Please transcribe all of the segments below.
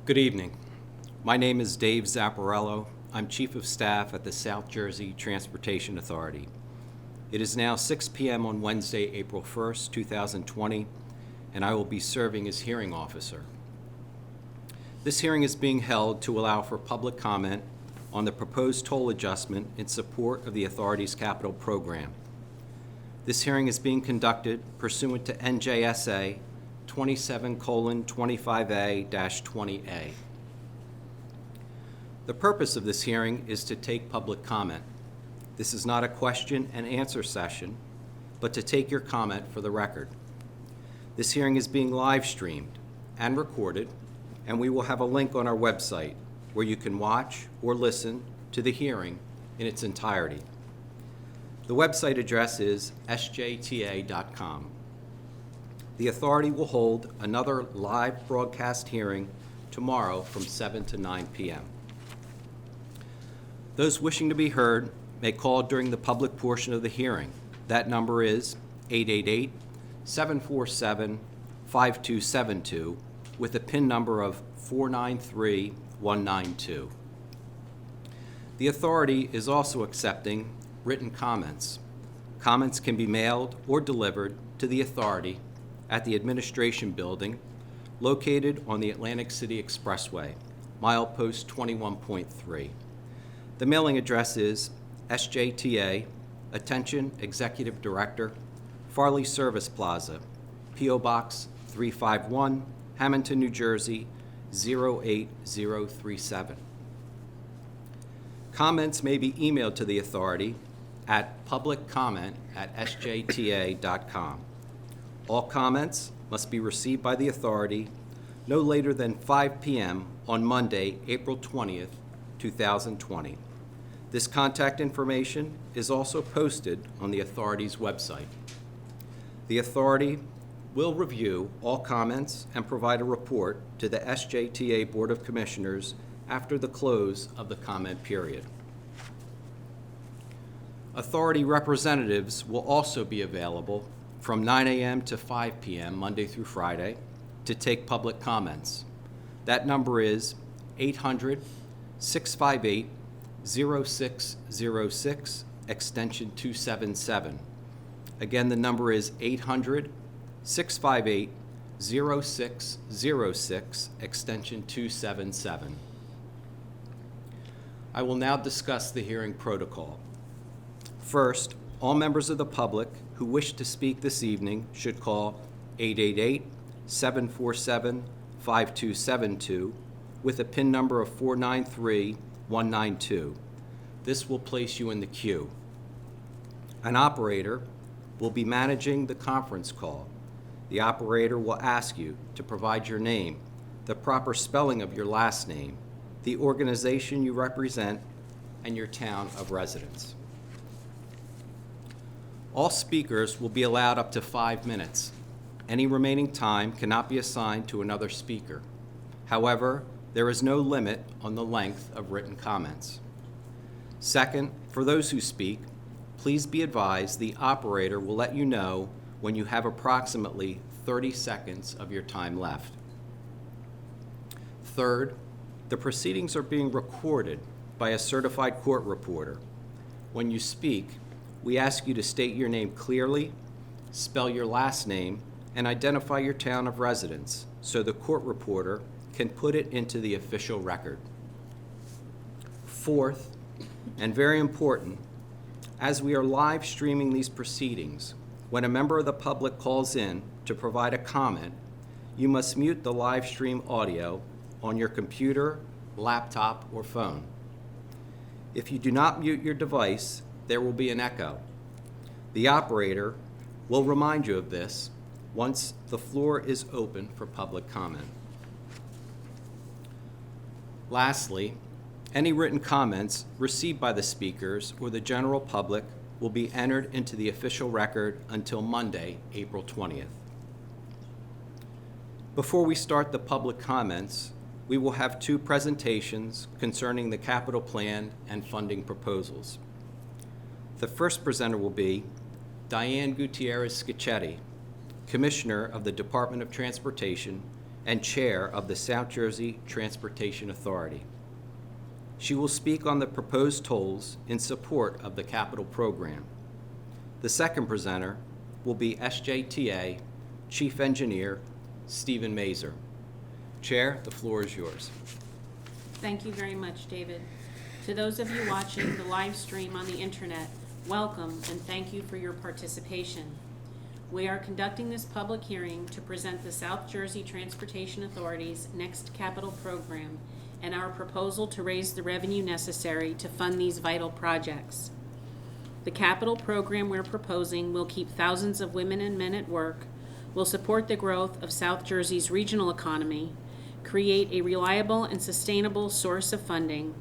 Good evening. My name is Dave Zapparello. I'm Chief of Staff at the South Jersey Transportation Authority. It is now 6 p.m. on Wednesday, April 1st, 2020, and I will be serving as hearing officer. This hearing is being held to allow for public comment on the proposed toll adjustment in support of the authority's capital program. This hearing is being conducted pursuant to NJSA 27:25A-20A. The purpose of this hearing is to take public comment. This is not a question and answer session, but to take your comment for the record. This hearing is being live streamed and recorded, and we will have a link on our website where you can watch or listen to the hearing in its entirety. The website address is SJTA.com. The authority will hold another live broadcast hearing tomorrow from 7 to 9 p.m. Those wishing to be heard may call during the public portion of the hearing. That number is 888-747-5272 with a PIN number of 493192. The authority is also accepting written comments. Comments can be mailed or delivered to the authority at the Administration Building located on the Atlantic City Expressway, milepost 21.3. The mailing address is SJTA, Attention Executive Director, Farley Service Plaza, P.O. Box 351, Hamilton, New Jersey 08037. Comments may be emailed to the authority at publiccomment@sjta.com. All comments must be received by the authority no later than 5 p.m. on Monday, April 20th, 2020. This contact information is also posted on the authority's website. The authority will review all comments and provide a report to the SJTA Board of Commissioners after the close of the comment period. Authority representatives will also be available from 9 a.m. to 5 p.m. Monday through Friday to take public comments. That number is 800-658-0606, extension 277. Again, the number is 800-658-0606, extension 277. I will now discuss the hearing protocol. First, all members of the public who wish to speak this evening should call 888-747-5272 with a PIN number of 493192. This will place you in the queue. An operator will be managing the conference call. The operator will ask you to provide your name, the proper spelling of your last name, the organization you represent, and your town of residence. All speakers will be allowed up to 5 minutes. Any remaining time cannot be assigned to another speaker. However, there is no limit on the length of written comments. Second, for those who speak, please be advised the operator will let you know when you have approximately 30 seconds of your time left. Third, the proceedings are being recorded by a certified court reporter. When you speak, we ask you to state your name clearly, spell your last name, and identify your town of residence so the court reporter can put it into the official record. Fourth, and very important, as we are live streaming these proceedings, when a member of the public calls in to provide a comment, you must mute the live stream audio on your computer, laptop, or phone. If you do not mute your device, there will be an echo. The operator will remind you of this once the floor is open for public comment. Lastly, any written comments received by the speakers or the general public will be entered into the official record until Monday, April 20th. Before we start the public comments, we will have 2 presentations concerning the capital plan and funding proposals. The first presenter will be Diane Gutierrez-Scicchetti, Commissioner of the Department of Transportation and Chair of the South Jersey Transportation Authority. She will speak on the proposed tolls in support of the capital program. The second presenter will be SJTA Chief Engineer Stephen Mazer. Chair, the floor is yours. Thank you very much, David. To those of you watching the live stream on the internet, welcome and thank you for your participation. We are conducting this public hearing to present the South Jersey Transportation Authority's next capital program and our proposal to raise the revenue necessary to fund these vital projects. The capital program we're proposing will keep thousands of women and men at work, will support the growth of South Jersey's regional economy, create a reliable and sustainable source of funding,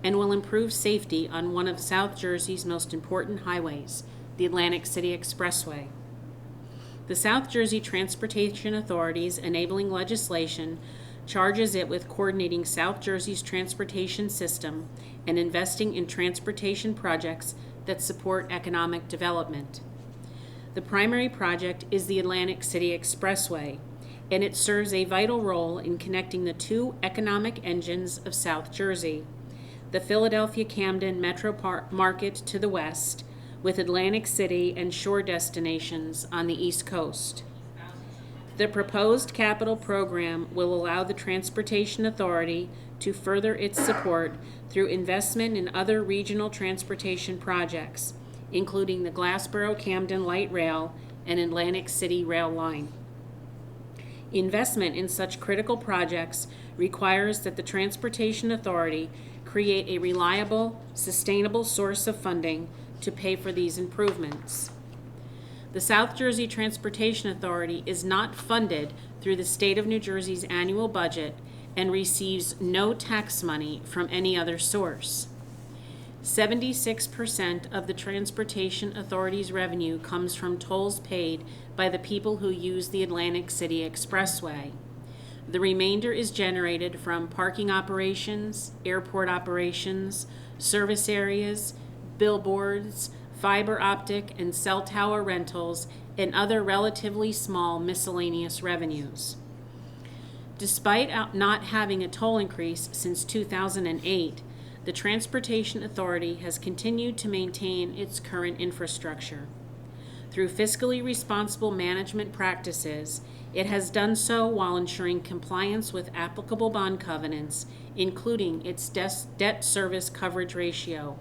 and will improve safety on one of South Jersey's most important highways, the Atlantic City Expressway. The South Jersey Transportation Authority's enabling legislation charges it with coordinating South Jersey's transportation system and investing in transportation projects that support economic development. The primary project is the Atlantic City Expressway, and it serves a vital role in connecting the two economic engines of South Jersey, the Philadelphia-Camden metro market to the west, with Atlantic City and shore destinations on the East Coast. The proposed capital program will allow the Transportation Authority to further its support through investment in other regional transportation projects, including the Glassboro-Camden Light Rail and Atlantic City Rail Line. Investment in such critical projects requires that the Transportation Authority create a reliable, sustainable source of funding to pay for these improvements. The South Jersey Transportation Authority is not funded through the state of New Jersey's annual budget and receives no tax money from any other source. 76% of the Transportation Authority's revenue comes from tolls paid by the people who use the Atlantic City Expressway. The remainder is generated from parking operations, airport operations, service areas, billboards, fiber optic and cell tower rentals, and other relatively small miscellaneous revenues. Despite not having a toll increase since 2008, the Transportation Authority has continued to maintain its current infrastructure. Through fiscally responsible management practices, it has done so while ensuring compliance with applicable bond covenants, including its debt service coverage ratio.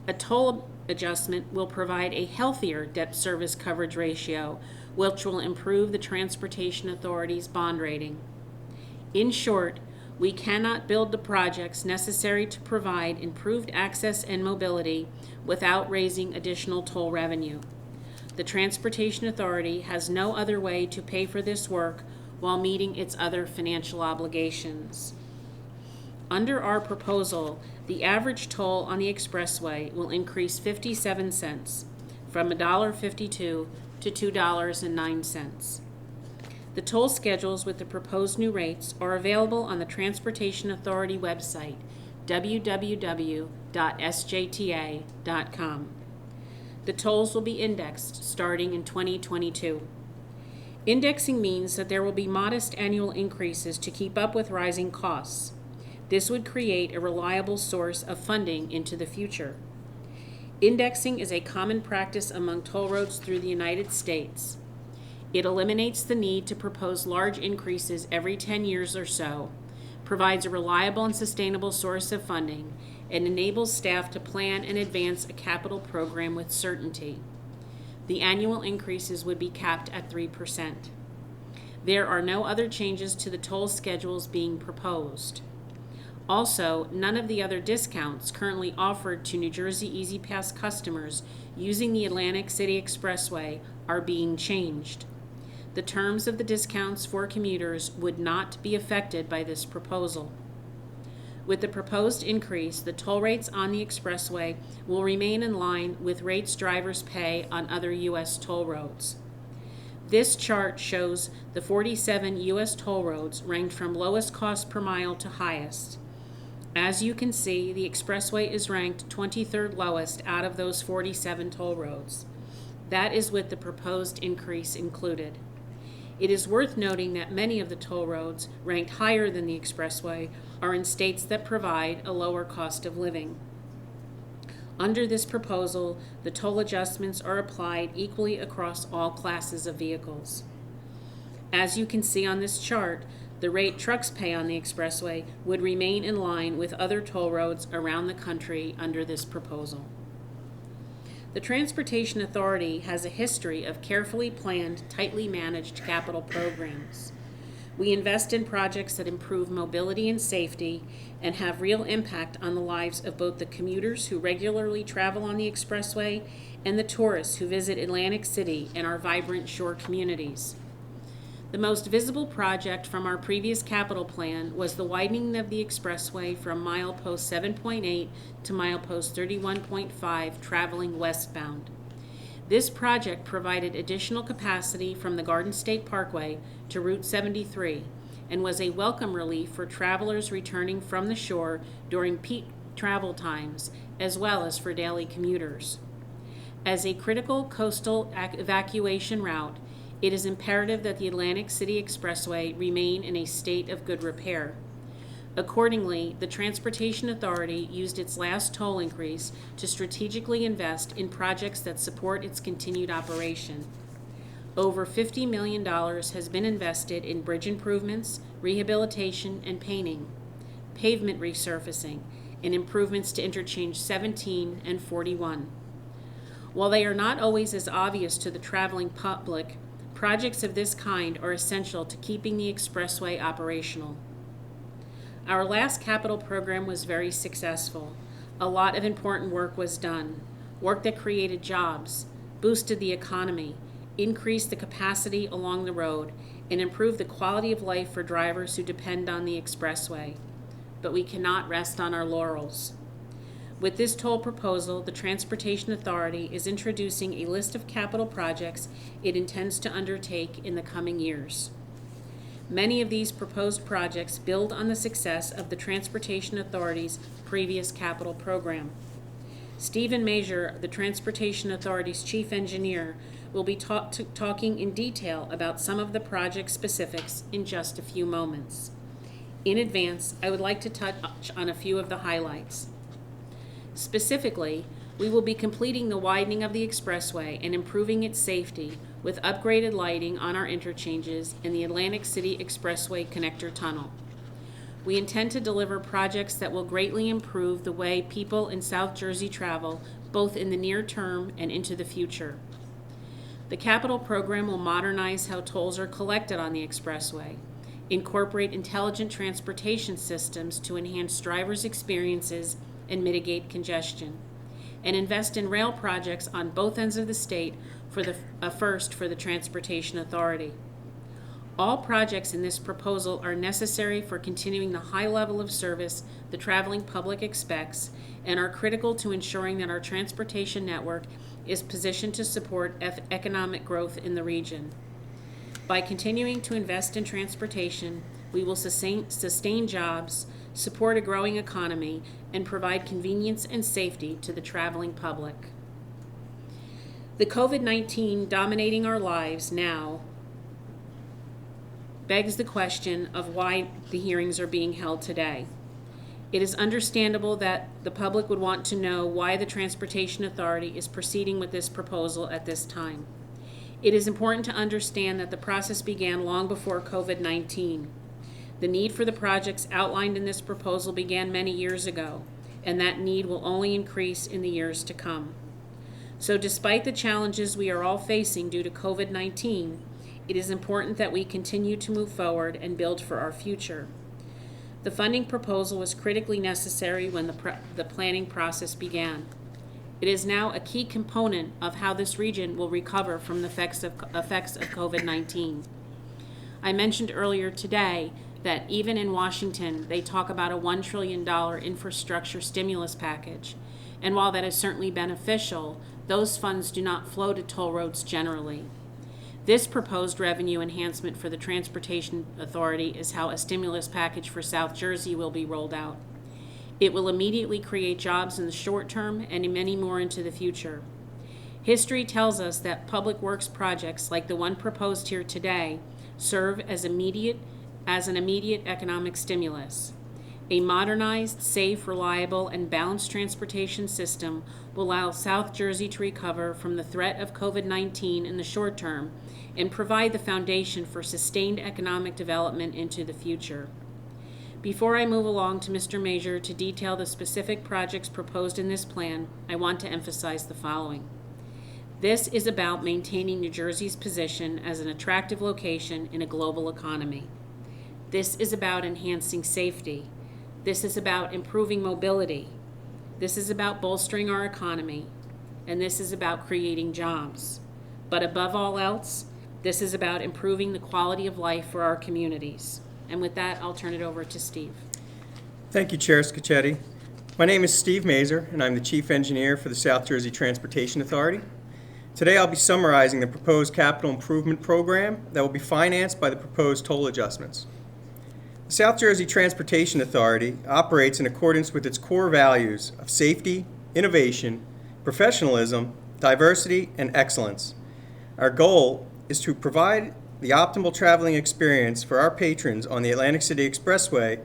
A toll adjustment will provide a healthier debt service coverage ratio, which will improve the Transportation Authority's bond rating. In short, we cannot build the projects necessary to provide improved access and mobility without raising additional toll revenue. The Transportation Authority has no other way to pay for this work while meeting its other financial obligations. Under our proposal, the average toll on the expressway will increase 57 cents, from $1.52 to $2.09. The toll schedules with the proposed new rates are available on the Transportation Authority website, www.sjta.com. The tolls will be indexed starting in 2022. Indexing means that there will be modest annual increases to keep up with rising costs. This would create a reliable source of funding into the future. Indexing is a common practice among toll roads through the United States. It eliminates the need to propose large increases every 10 years or so, provides a reliable and sustainable source of funding, and enables staff to plan and advance a capital program with certainty. The annual increases would be capped at 3%. There are no other changes to the toll schedules being proposed. Also, none of the other discounts currently offered to New Jersey Easy Pass customers using the Atlantic City Expressway are being changed. The terms of the discounts for commuters would not be affected by this proposal. With the proposed increase, the toll rates on the expressway will remain in line with rates drivers pay on other U.S. toll roads. This chart shows the 47 U.S. toll roads ranked from lowest cost per mile to highest. As you can see, the expressway is ranked 23rd lowest out of those 47 toll roads. That is with the proposed increase included. It is worth noting that many of the toll roads ranked higher than the expressway are in states that provide a lower cost of living. Under this proposal, the toll adjustments are applied equally across all classes of vehicles. As you can see on this chart, the rate trucks pay on the expressway would remain in line with other toll roads around the country under this proposal. The Transportation Authority has a history of carefully planned, tightly managed capital programs. We invest in projects that improve mobility and safety and have real impact on the lives of both the commuters who regularly travel on the expressway and the tourists who visit Atlantic City and our vibrant shore communities. The most visible project from our previous capital plan was the widening of the expressway from milepost 7.8 to milepost 31.5 traveling westbound. This project provided additional capacity from the Garden State Parkway to Route 73 and was a welcome relief for travelers returning from the shore during peak travel times as well as for daily commuters. As a critical coastal evacuation route, it is imperative that the Atlantic City Expressway remain in a state of good repair. Accordingly, the Transportation Authority used its last toll increase to strategically invest in projects that support its continued operation. Over $50 million has been invested in bridge improvements, rehabilitation, and painting, pavement resurfacing, and improvements to interchange 17 and 41. While they are not always as obvious to the traveling public, projects of this kind are essential to keeping the expressway operational. Our last capital program was very successful. A lot of important work was done, work that created jobs, boosted the economy, increased the capacity along the road, and improved the quality of life for drivers who depend on the expressway. But we cannot rest on our laurels. With this toll proposal, the Transportation Authority is introducing a list of capital projects it intends to undertake in the coming years. Many of these proposed projects build on the success of the Transportation Authority's previous capital program. Stephen Major, the Transportation Authority's chief engineer, will be talking in detail about some of the project specifics in just a few moments. In advance, I would like to touch on a few of the highlights. Specifically, we will be completing the widening of the expressway and improving its safety with upgraded lighting on our interchanges in the Atlantic City Expressway Connector Tunnel. We intend to deliver projects that will greatly improve the way people in South Jersey travel, both in the near term and into the future. The capital program will modernize how tolls are collected on the expressway, incorporate intelligent transportation systems to enhance drivers' experiences and mitigate congestion, and invest in rail projects on both ends of the state for a first for the Transportation Authority. All projects in this proposal are necessary for continuing the high level of service the traveling public expects and are critical to ensuring that our transportation network is positioned to support economic growth in the region. By continuing to invest in transportation, we will sustain jobs, support a growing economy, and provide convenience and safety to the traveling public. The COVID-19 dominating our lives now begs the question of why the hearings are being held today. It is understandable that the public would want to know why the Transportation Authority is proceeding with this proposal at this time. It is important to understand that the process began long before COVID-19. The need for the projects outlined in this proposal began many years ago, and that need will only increase in the years to come. So despite the challenges we are all facing due to COVID-19, it is important that we continue to move forward and build for our future. The funding proposal was critically necessary when the planning process began. It is now a key component of how this region will recover from the effects of COVID-19. I mentioned earlier today that even in Washington, they talk about a $1 trillion infrastructure stimulus package. And while that is certainly beneficial, those funds do not flow to toll roads generally. This proposed revenue enhancement for the Transportation Authority is how a stimulus package for South Jersey will be rolled out. It will immediately create jobs in the short term and many more into the future. History tells us that public works projects like the one proposed here today serve as an immediate economic stimulus. A modernized, safe, reliable, and balanced transportation system will allow South Jersey to recover from the threat of COVID-19 in the short term and provide the foundation for sustained economic development into the future. Before I move along to Mr. Major to detail the specific projects proposed in this plan, I want to emphasize the following. This is about maintaining New Jersey's position as an attractive location in a global economy. This is about enhancing safety. This is about improving mobility. This is about bolstering our economy. And this is about creating jobs. But above all else, this is about improving the quality of life for our communities. And with that, I'll turn it over to Steve. Thank you, Chair Scacchetti. My name is Steve Mazer, and I'm the Chief Engineer for the South Jersey Transportation Authority. Today, I'll be summarizing the proposed capital improvement program that will be financed by the proposed toll adjustments. The South Jersey Transportation Authority operates in accordance with its core values of safety, innovation, professionalism, diversity, and excellence. Our goal is to provide the optimal traveling experience for our patrons on the Atlantic City Expressway,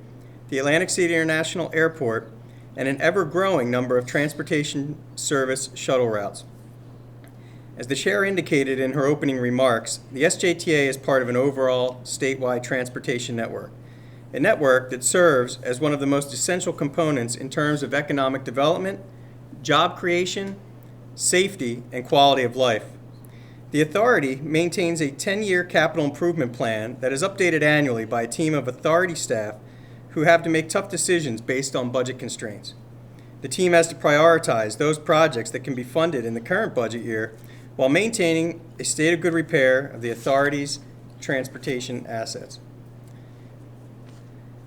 the Atlantic City International Airport, and an ever-growing number of transportation service shuttle routes. As the Chair indicated in her opening remarks, the SJTA is part of an overall statewide transportation network, a network that serves as one of the most essential components in terms of economic development, job creation, safety, and quality of life. The Authority maintains a 10-year capital improvement plan that is updated annually by a team of Authority staff who have to make tough decisions based on budget constraints. The team has to prioritize those projects that can be funded in the current budget year while maintaining a state of good repair of the Authority's transportation assets.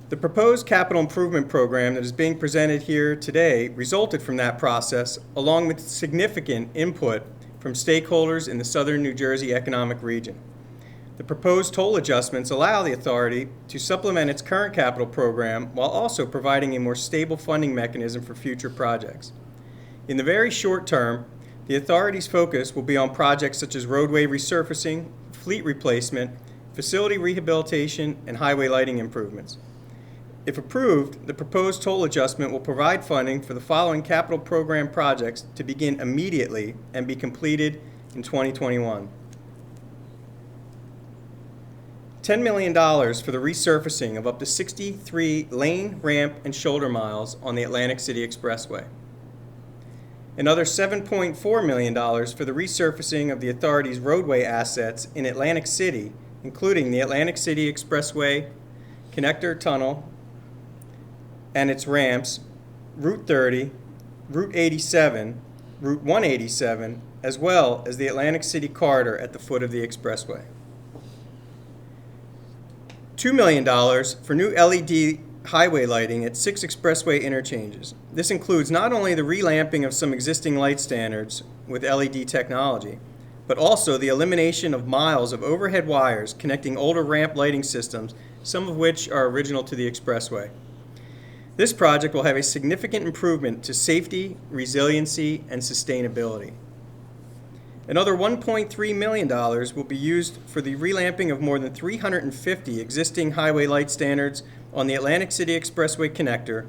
The proposed capital improvement program that is being presented here today resulted from that process, along with significant input from stakeholders in the southern New Jersey economic region. The proposed toll adjustments allow the Authority to supplement its current capital program while also providing a more stable funding mechanism for future projects. In the very short term, the Authority's focus will be on projects such as roadway resurfacing, fleet replacement, facility rehabilitation, and highway lighting improvements. If approved, the proposed toll adjustment will provide funding for the following capital program projects to begin immediately and be completed in 2021. $10 million for the resurfacing of up to 63 lane, ramp, and shoulder miles on the Atlantic City Expressway. Another $7.4 million for the resurfacing of the Authority's roadway assets in Atlantic City, including the Atlantic City Expressway Connector Tunnel and its ramps, Route 30, Route 87, Route 187, as well as the Atlantic City corridor at the foot of the expressway. $2 million for new LED highway lighting at 6 expressway interchanges. This includes not only the relamping of some existing light standards with LED technology, but also the elimination of miles of overhead wires connecting older ramp lighting systems, some of which are original to the expressway. This project will have a significant improvement to safety, resiliency, and sustainability. Another $1.3 million will be used for the relamping of more than 350 existing highway light standards on the Atlantic City Expressway Connector,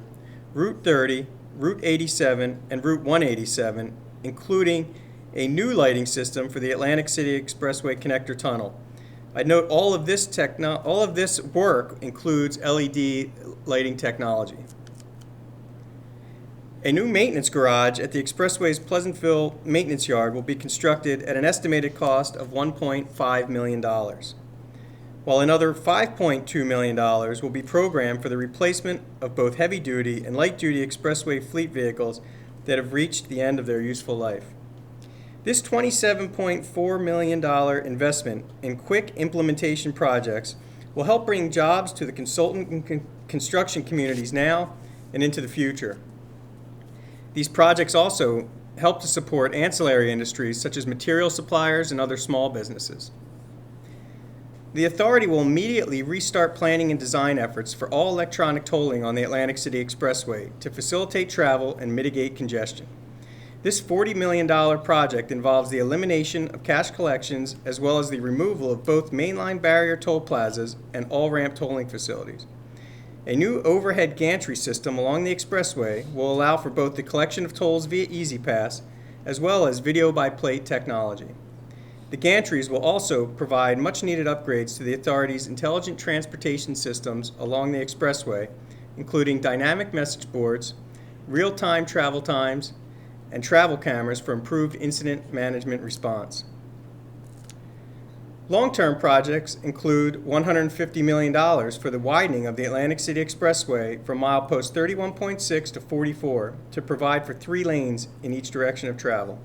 Route 30, Route 87, and Route 187, including a new lighting system for the Atlantic City Expressway Connector Tunnel. I note all of this work includes LED lighting technology. A new maintenance garage at the Expressway's Pleasantville Maintenance Yard will be constructed at an estimated cost of $1.5 million, while another $5.2 million will be programmed for the replacement of both heavy-duty and light-duty expressway fleet vehicles that have reached the end of their useful life. This $27.4 million investment in quick implementation projects will help bring jobs to the consultant and construction communities now and into the future. These projects also help to support ancillary industries such as material suppliers and other small businesses. The Authority will immediately restart planning and design efforts for all electronic tolling on the Atlantic City Expressway to facilitate travel and mitigate congestion. This $40 million project involves the elimination of cash collections as well as the removal of both mainline barrier toll plazas and all-ramp tolling facilities. A new overhead gantry system along the expressway will allow for both the collection of tolls via EasyPass as well as video by plate technology. The gantries will also provide much-needed upgrades to the authority's intelligent transportation systems along the expressway, including dynamic message boards, real-time travel times, and travel cameras for improved incident management response. Long-term projects include $150 million for the widening of the Atlantic City Expressway from milepost 31.6 to 44 to provide for 3 lanes in each direction of travel.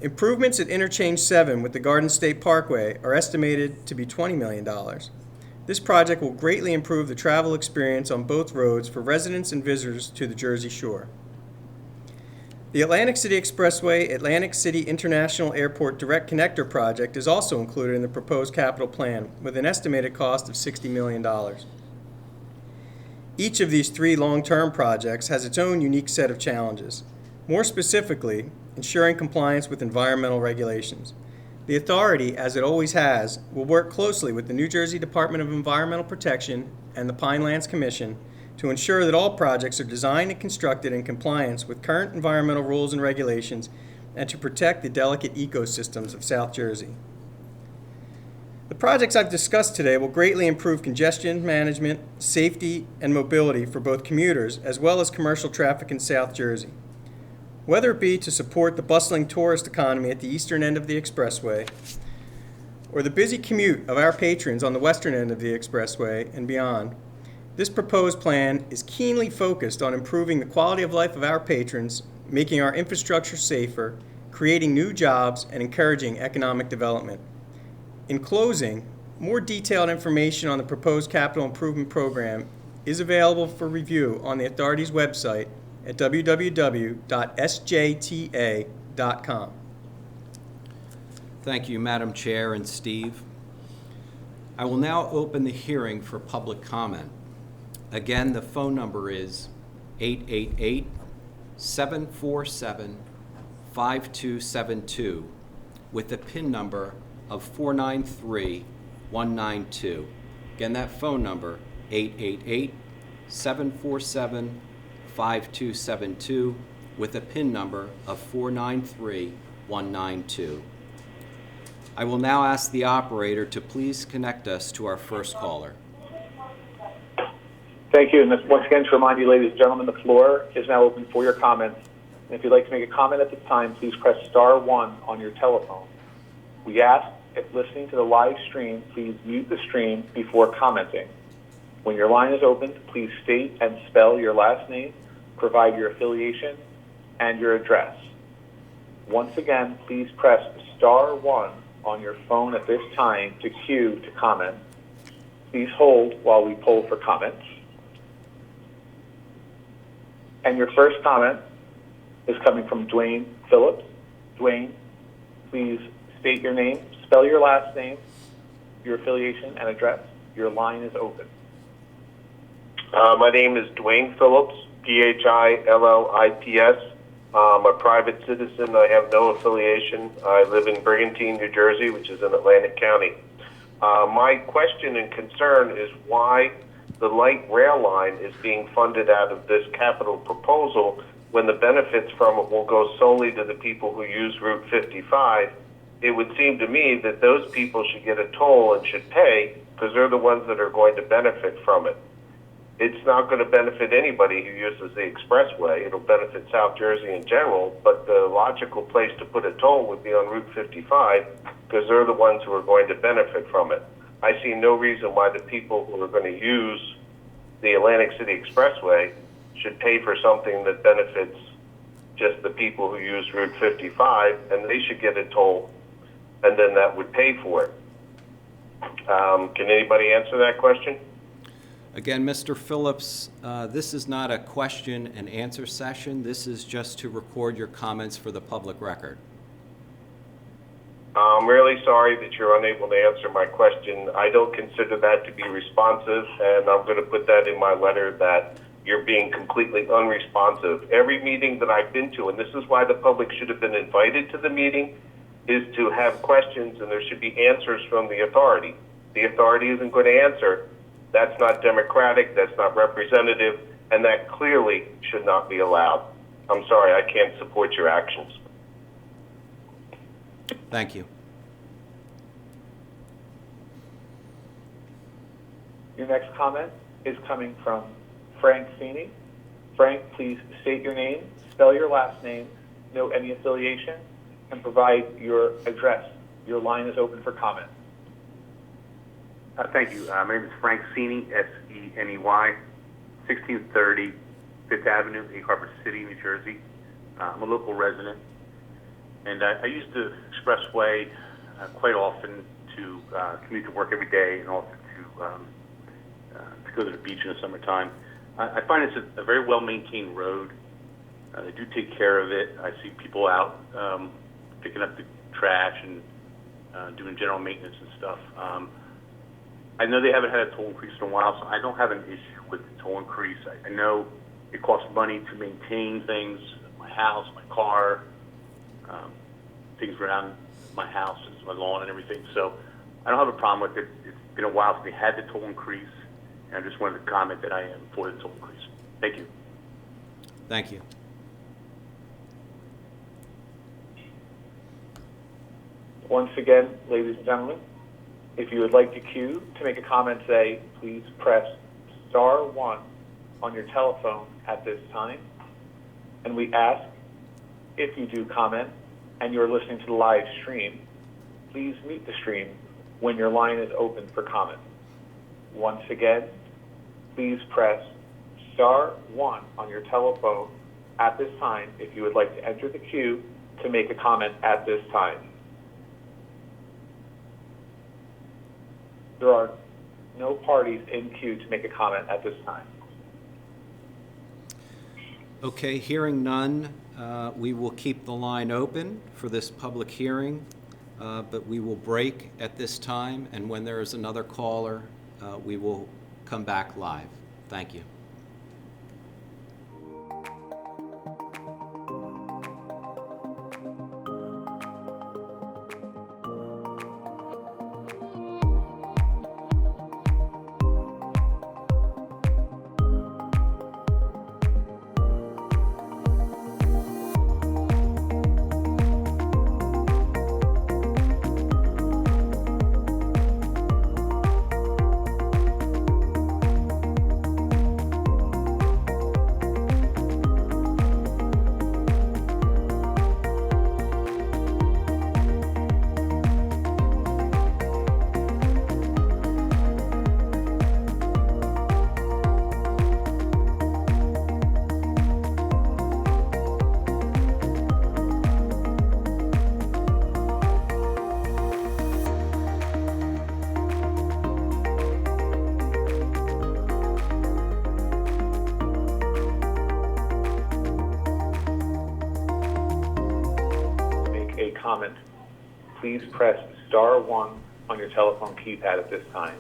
Improvements at Interchange 7 with the Garden State Parkway are estimated to be $20 million. This project will greatly improve the travel experience on both roads for residents and visitors to the Jersey Shore. The Atlantic City Expressway Atlantic City International Airport Direct Connector project is also included in the proposed capital plan with an estimated cost of $60 million. Each of these 3 long-term projects has its own unique set of challenges. More specifically, ensuring compliance with environmental regulations. The authority, as it always has, will work closely with the New Jersey Department of Environmental Protection and the Pinelands Commission to ensure that all projects are designed and constructed in compliance with current environmental rules and regulations and to protect the delicate ecosystems of South Jersey. The projects I've discussed today will greatly improve congestion management, safety, and mobility for both commuters as well as commercial traffic in South Jersey. Whether it be to support the bustling tourist economy at the eastern end of the expressway or the busy commute of our patrons on the western end of the expressway and beyond, this proposed plan is keenly focused on improving the quality of life of our patrons, making our infrastructure safer, creating new jobs, and encouraging economic development. In closing, more detailed information on the proposed capital improvement program is available for review on the authority's website at www.sjta.com. Thank you, Madam Chair and Steve. I will now open the hearing for public comment. Again, the phone number is 888-747-5272 with the PIN number of 493192. Again, that phone number, 888-747-5272 with a PIN number of 493192. I will now ask the operator to please connect us to our first caller. Thank you. And once again, to remind you, ladies and gentlemen, the floor is now open for your comments. And if you'd like to make a comment at this time, please press *1 on your telephone. We ask, if listening to the live stream, please mute the stream before commenting. When your line is opened, please state and spell your last name, provide your affiliation, and your address. Once again, please press *1 on your phone at this time to queue to comment. Please hold while we poll for comments. And your first comment is coming from Dwayne Phillips. Dwayne, please state your name, spell your last name, your affiliation, and address. Your line is open. My name is Dwayne Phillips, Phillips. I'm a private citizen. I have no affiliation. I live in Brigantine, New Jersey, which is in Atlantic County. My question and concern is why the light rail line is being funded out of this capital proposal when the benefits from it will go solely to the people who use Route 55. It would seem to me that those people should get a toll and should pay because they're the ones that are going to benefit from it. It's not going to benefit anybody who uses the expressway. It'll benefit South Jersey in general, but the logical place to put a toll would be on Route 55 because they're the ones who are going to benefit from it. I see no reason why the people who are going to use the Atlantic City Expressway should pay for something that benefits just the people who use Route 55, and they should get a toll, and then that would pay for it. Can anybody answer that question? Again, Mr. Phillips, this is not a question and answer session. This is just to record your comments for the public record. I'm really sorry that you're unable to answer my question. I don't consider that to be responsive, and I'm going to put that in my letter that you're being completely unresponsive. Every meeting that I've been to, and this is why the public should have been invited to the meeting, is to have questions and there should be answers from the authority. The authority isn't going to answer. That's not democratic, that's not representative, and that clearly should not be allowed. I'm sorry, I can't support your actions. Thank you. Your next comment is coming from Frank Feeney. Frank, please state your name, spell your last name, note any affiliation, and provide your address. Your line is open for comment. Thank you. My name is Frank Feeney, S-E-N-E-Y, 1630 Fifth Avenue, Egg Harbor City, New Jersey. I'm a local resident, and I use the expressway quite often to commute to work every day and also to go to the beach in the summertime. I find it's a very well-maintained road. They do take care of it. I see people out picking up the trash and doing general maintenance and stuff. I know they haven't had a toll increase in a while, so I don't have an issue with the toll increase. I know it costs money to maintain things, my house, my car, things around my house, my lawn and everything. So I don't have a problem with it. It's been a while since they had the toll increase, and I just wanted to comment that I am for the toll increase. Thank you. Thank you. Once again, ladies and gentlemen, if you would like to queue to make a comment today, please press star 1 on your telephone at this time. And we ask, if you do comment and you're listening to the live stream, please mute the stream when your line is open for comment. Once again, please press star 1 on your telephone at this time if you would like to enter the queue to make a comment at this time. There are no parties in queue to make a comment at this time. Okay, hearing none, we will keep the line open for this public hearing, but we will break at this time, and when there is another caller, we will come back live. Thank you. Comment, please press star 1 on your telephone keypad at this time.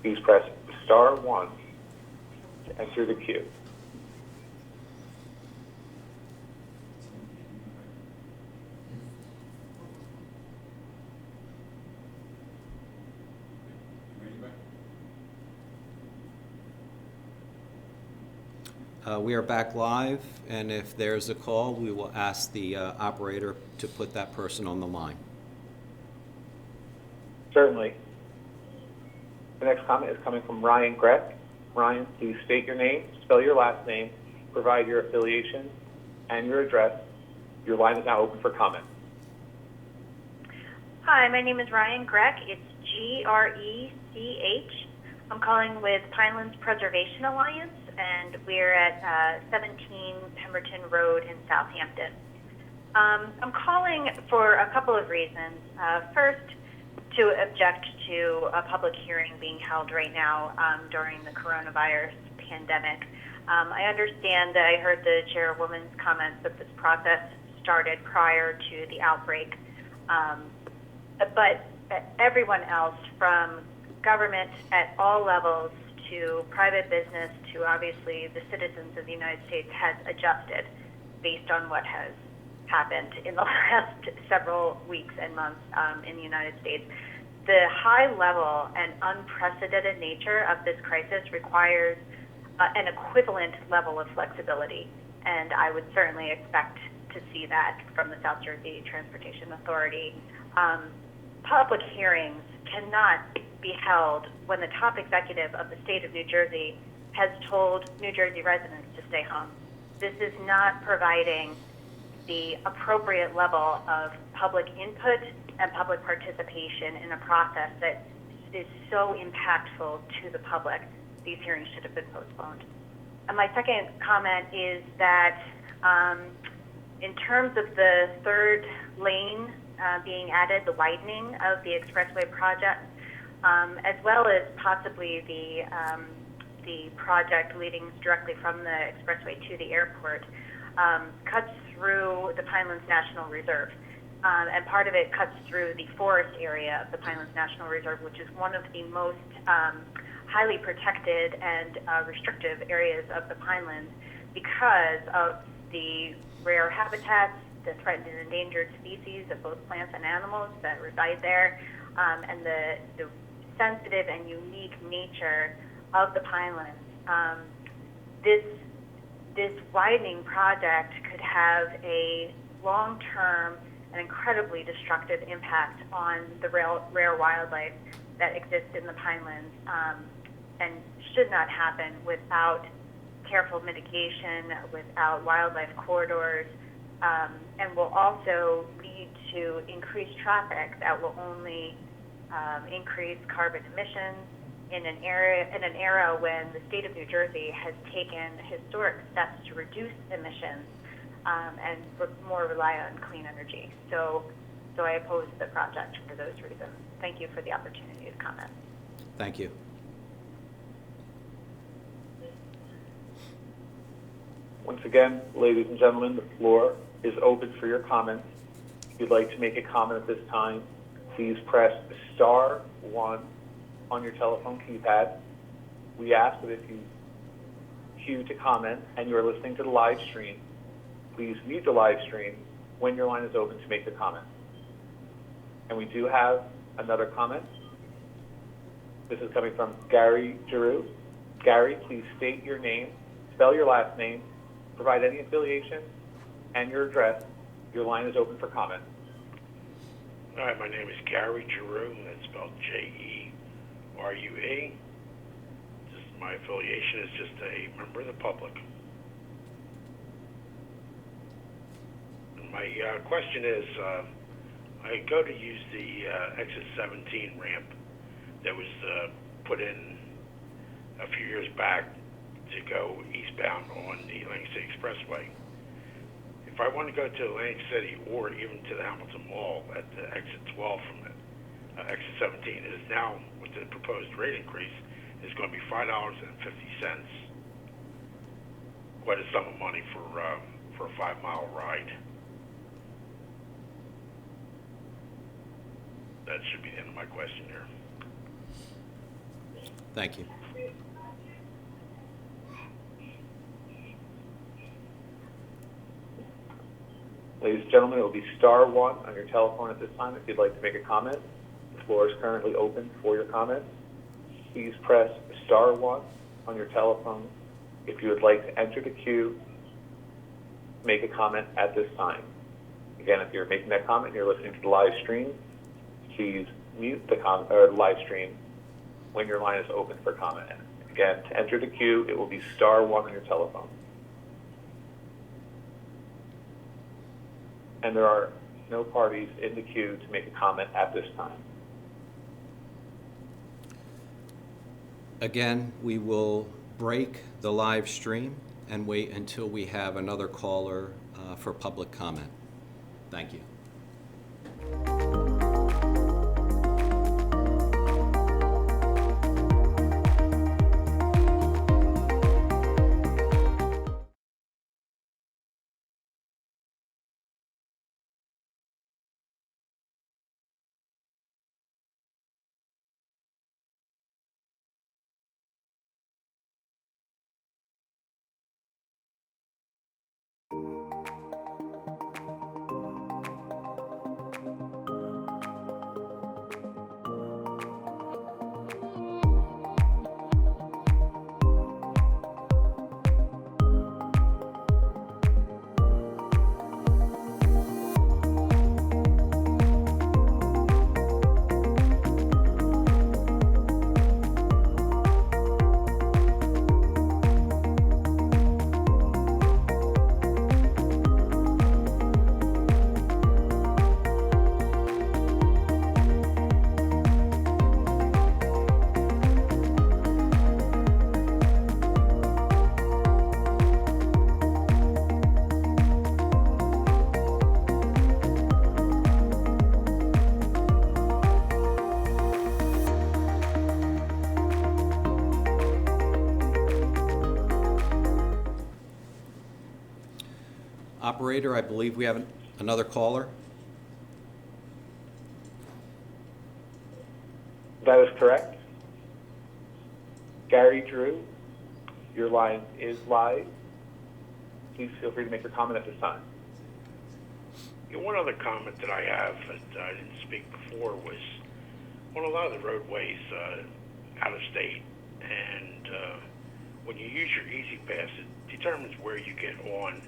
Please press star 1 to enter the queue. We are back live, and if there's a call, we will ask the operator to put that person on the line. Certainly. The next comment is coming from Ryan Greck. Ryan, please state your name, spell your last name, provide your affiliation and your address. Your line is now open for comment. Hi, my name is Ryan Greck. It's G-R-E-C-H. I'm calling with Pinelands Preservation Alliance, and we're at 17 Pemberton Road in Southampton. I'm calling for a couple of reasons. First, to object to a public hearing being held right now during the coronavirus pandemic. I understand that I heard the chairwoman's comments that this process started prior to the outbreak, but everyone else, from government at all levels to private business to obviously the citizens of the United States has adjusted based on what has happened in the last several weeks and months in the United States. The high level and unprecedented nature of this crisis requires an equivalent level of flexibility, and I would certainly expect to see that from the South Jersey Transportation Authority. Public hearings cannot be held when the top executive of the state of New Jersey has told New Jersey residents to stay home. This is not providing the appropriate level of public input and public participation in a process that is so impactful to the public. These hearings should have been postponed. And my second comment is that in terms of the third lane being added, the widening of the expressway project, as well as possibly the project leading directly from the expressway to the airport, cuts through the Pinelands National Reserve. And part of it cuts through the forest area of the Pinelands National Reserve, which is one of the most highly protected and restrictive areas of the Pinelands because of the rare habitats, the threatened and endangered species of both plants and animals that reside there, and the sensitive and unique nature of the Pinelands. This widening project could have a long-term and incredibly destructive impact on the rare wildlife that exists in the Pinelands, and should not happen without careful mitigation, without wildlife corridors, and will also lead to increased traffic that will only increase carbon emissions in an era when the state of New Jersey has taken historic steps to reduce emissions and more rely on clean energy. So I oppose the project for those reasons. Thank you for the opportunity to comment. Thank you. Once again, ladies and gentlemen, the floor is open for your comments. If you'd like to make a comment at this time, please press star 1 on your telephone keypad. We ask that if you queue to comment and you are listening to the live stream, please mute the live stream when your line is open to make the comment. And we do have another comment. This is coming from Gary Giroux. Gary, please state your name, spell your last name, provide any affiliation, and your address. Your line is open for comment. Hi, my name is Gary Giroux, and that's spelled J-E-R-U-E. My affiliation is just a member of the public. And my question is, I go to use the exit 17 ramp that was put in a few years back to go eastbound on the Atlantic City Expressway. If I want to go to Atlantic City or even to the Hamilton Mall at the exit 12 from it, exit 17, it is now, with the proposed rate increase, is going to be $5.50. Quite a sum of money for a 5-mile ride. That should be the end of my question here. Thank you. Ladies and gentlemen, it will be star 1 on your telephone at this time if you'd like to make a comment. The floor is currently open for your comments. Please press star 1 on your telephone if you would like to enter the queue, make a comment at this time. Again, if you're making that comment and you're listening to the live stream, please mute the live stream when your line is open for comment. Again, to enter the queue, it will be star 1 on your telephone. And there are no parties in the queue to make a comment at this time. Again, we will break the live stream and wait until we have another caller for public comment. Thank you. Operator, I believe we have another caller. That is correct. Gary Drew, your line is live. Please feel free to make your comment at this time. Yeah, one other comment that I have that I didn't speak before was on a lot of the roadways out of state, and when you use your Easy Pass, it determines where you get on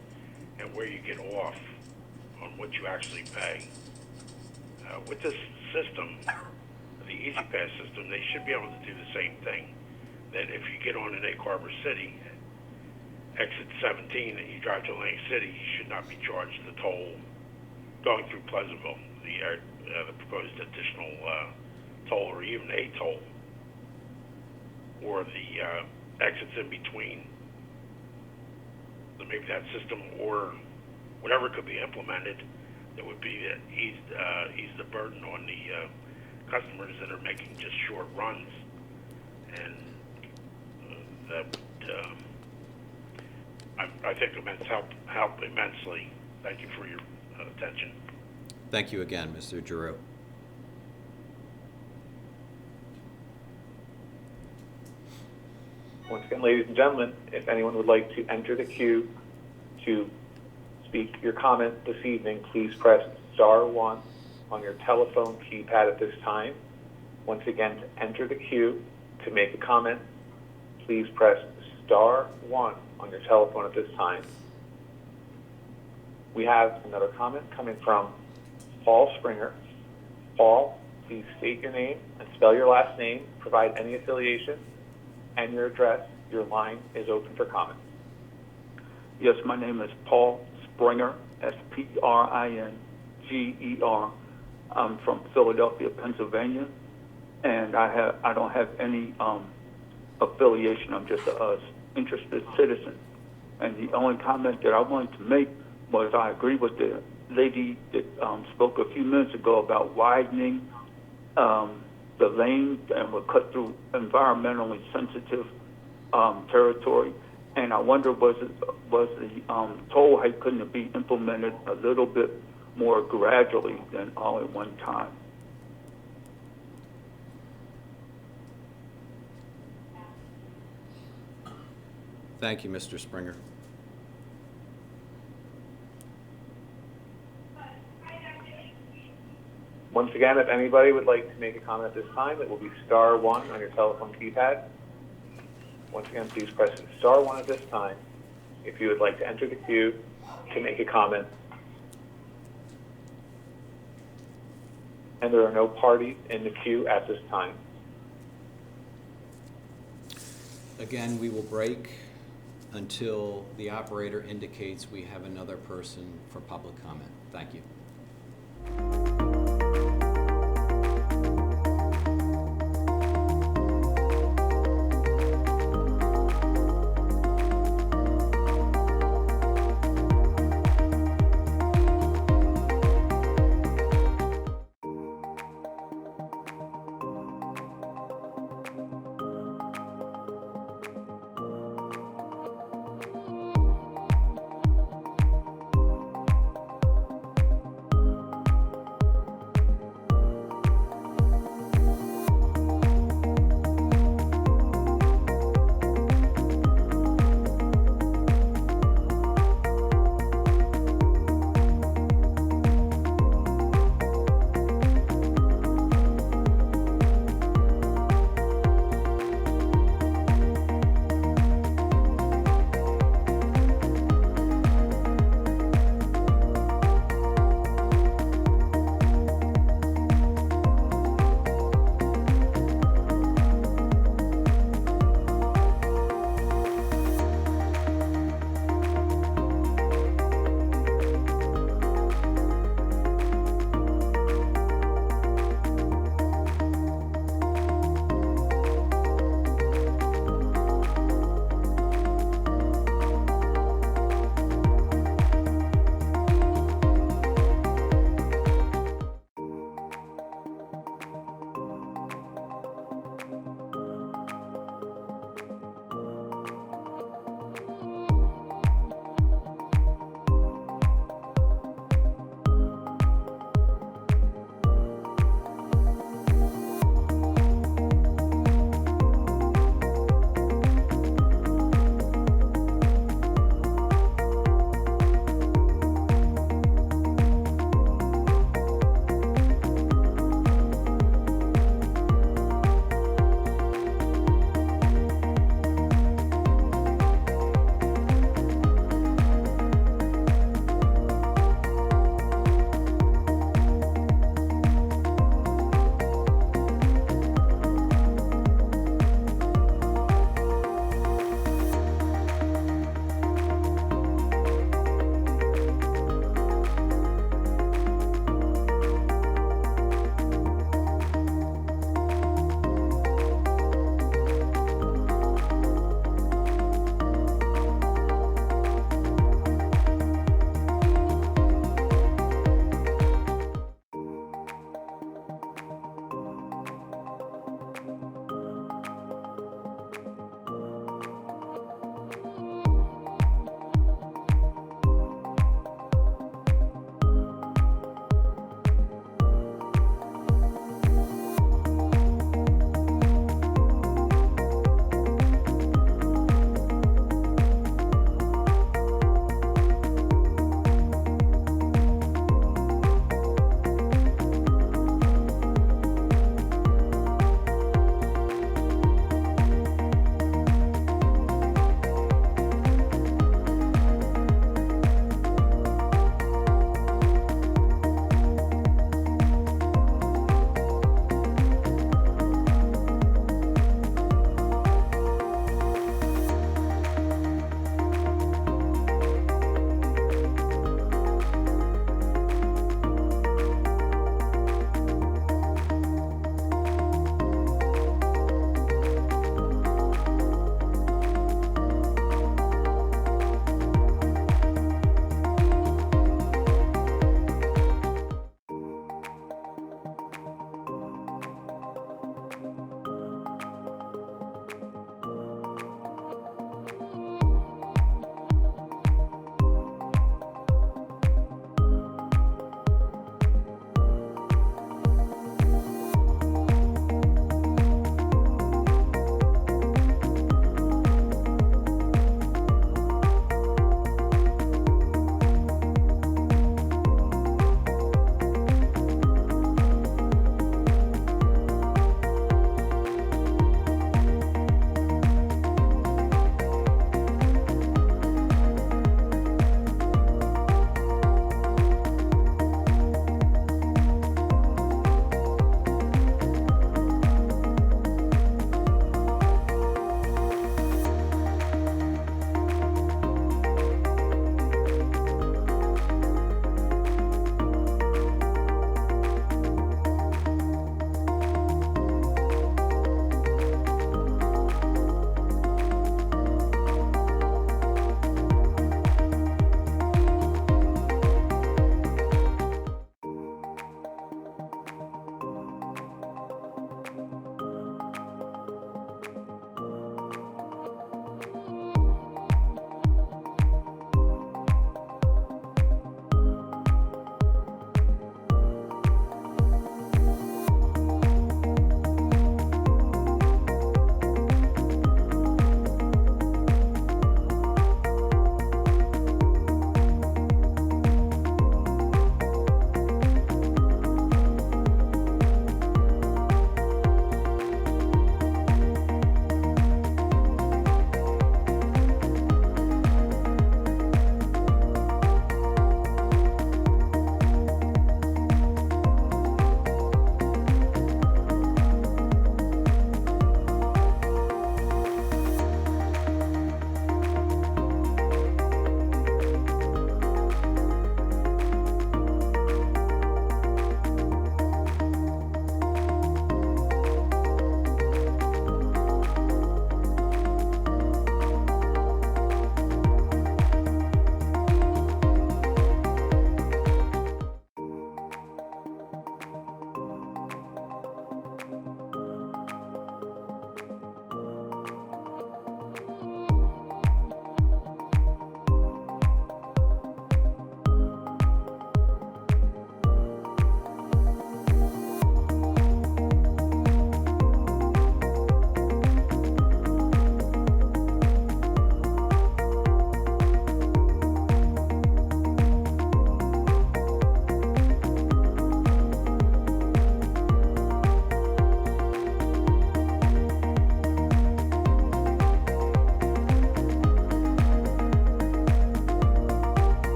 and where you get off on what you actually pay. With this system, the Easy Pass system, they should be able to do the same thing. That if you get on in Egg Harbor City, exit 17, and you drive to Atlantic City, you should not be charged the toll going through Pleasantville, the proposed additional toll, or even a toll, or the exits in between. So maybe that system, or whatever could be implemented, that would be ease the burden on the customers that are making just short runs, and that would, I think, help immensely. Thank you for your attention. Thank you again, Mr. Giroux. Once again, ladies and gentlemen, if anyone would like to enter the queue to speak your comment this evening, please press *1 on your telephone keypad at this time. Once again, to enter the queue to make a comment, please press *1 on your telephone at this time. We have another comment coming from Paul Springer. Paul, please state your name and spell your last name, provide any affiliation, and your address. Your line is open for comment. Yes, my name is Paul Springer, Springer. I'm from Philadelphia, Pennsylvania, and I don't have any affiliation. I'm just a interested citizen. And the only comment that I wanted to make was I agree with the lady that spoke a few minutes ago about widening the lanes and would cut through environmentally sensitive territory. And I wonder, was the toll height, couldn't it be implemented a little bit more gradually than all at one time? Thank you, Mr. Springer. Once again, if anybody would like to make a comment at this time, it will be *1 on your telephone keypad. Once again, please press *1 at this time if you would like to enter the queue to make a comment. And there are no parties in the queue at this time. Again, we will break until the operator indicates we have another person for public comment. Thank you.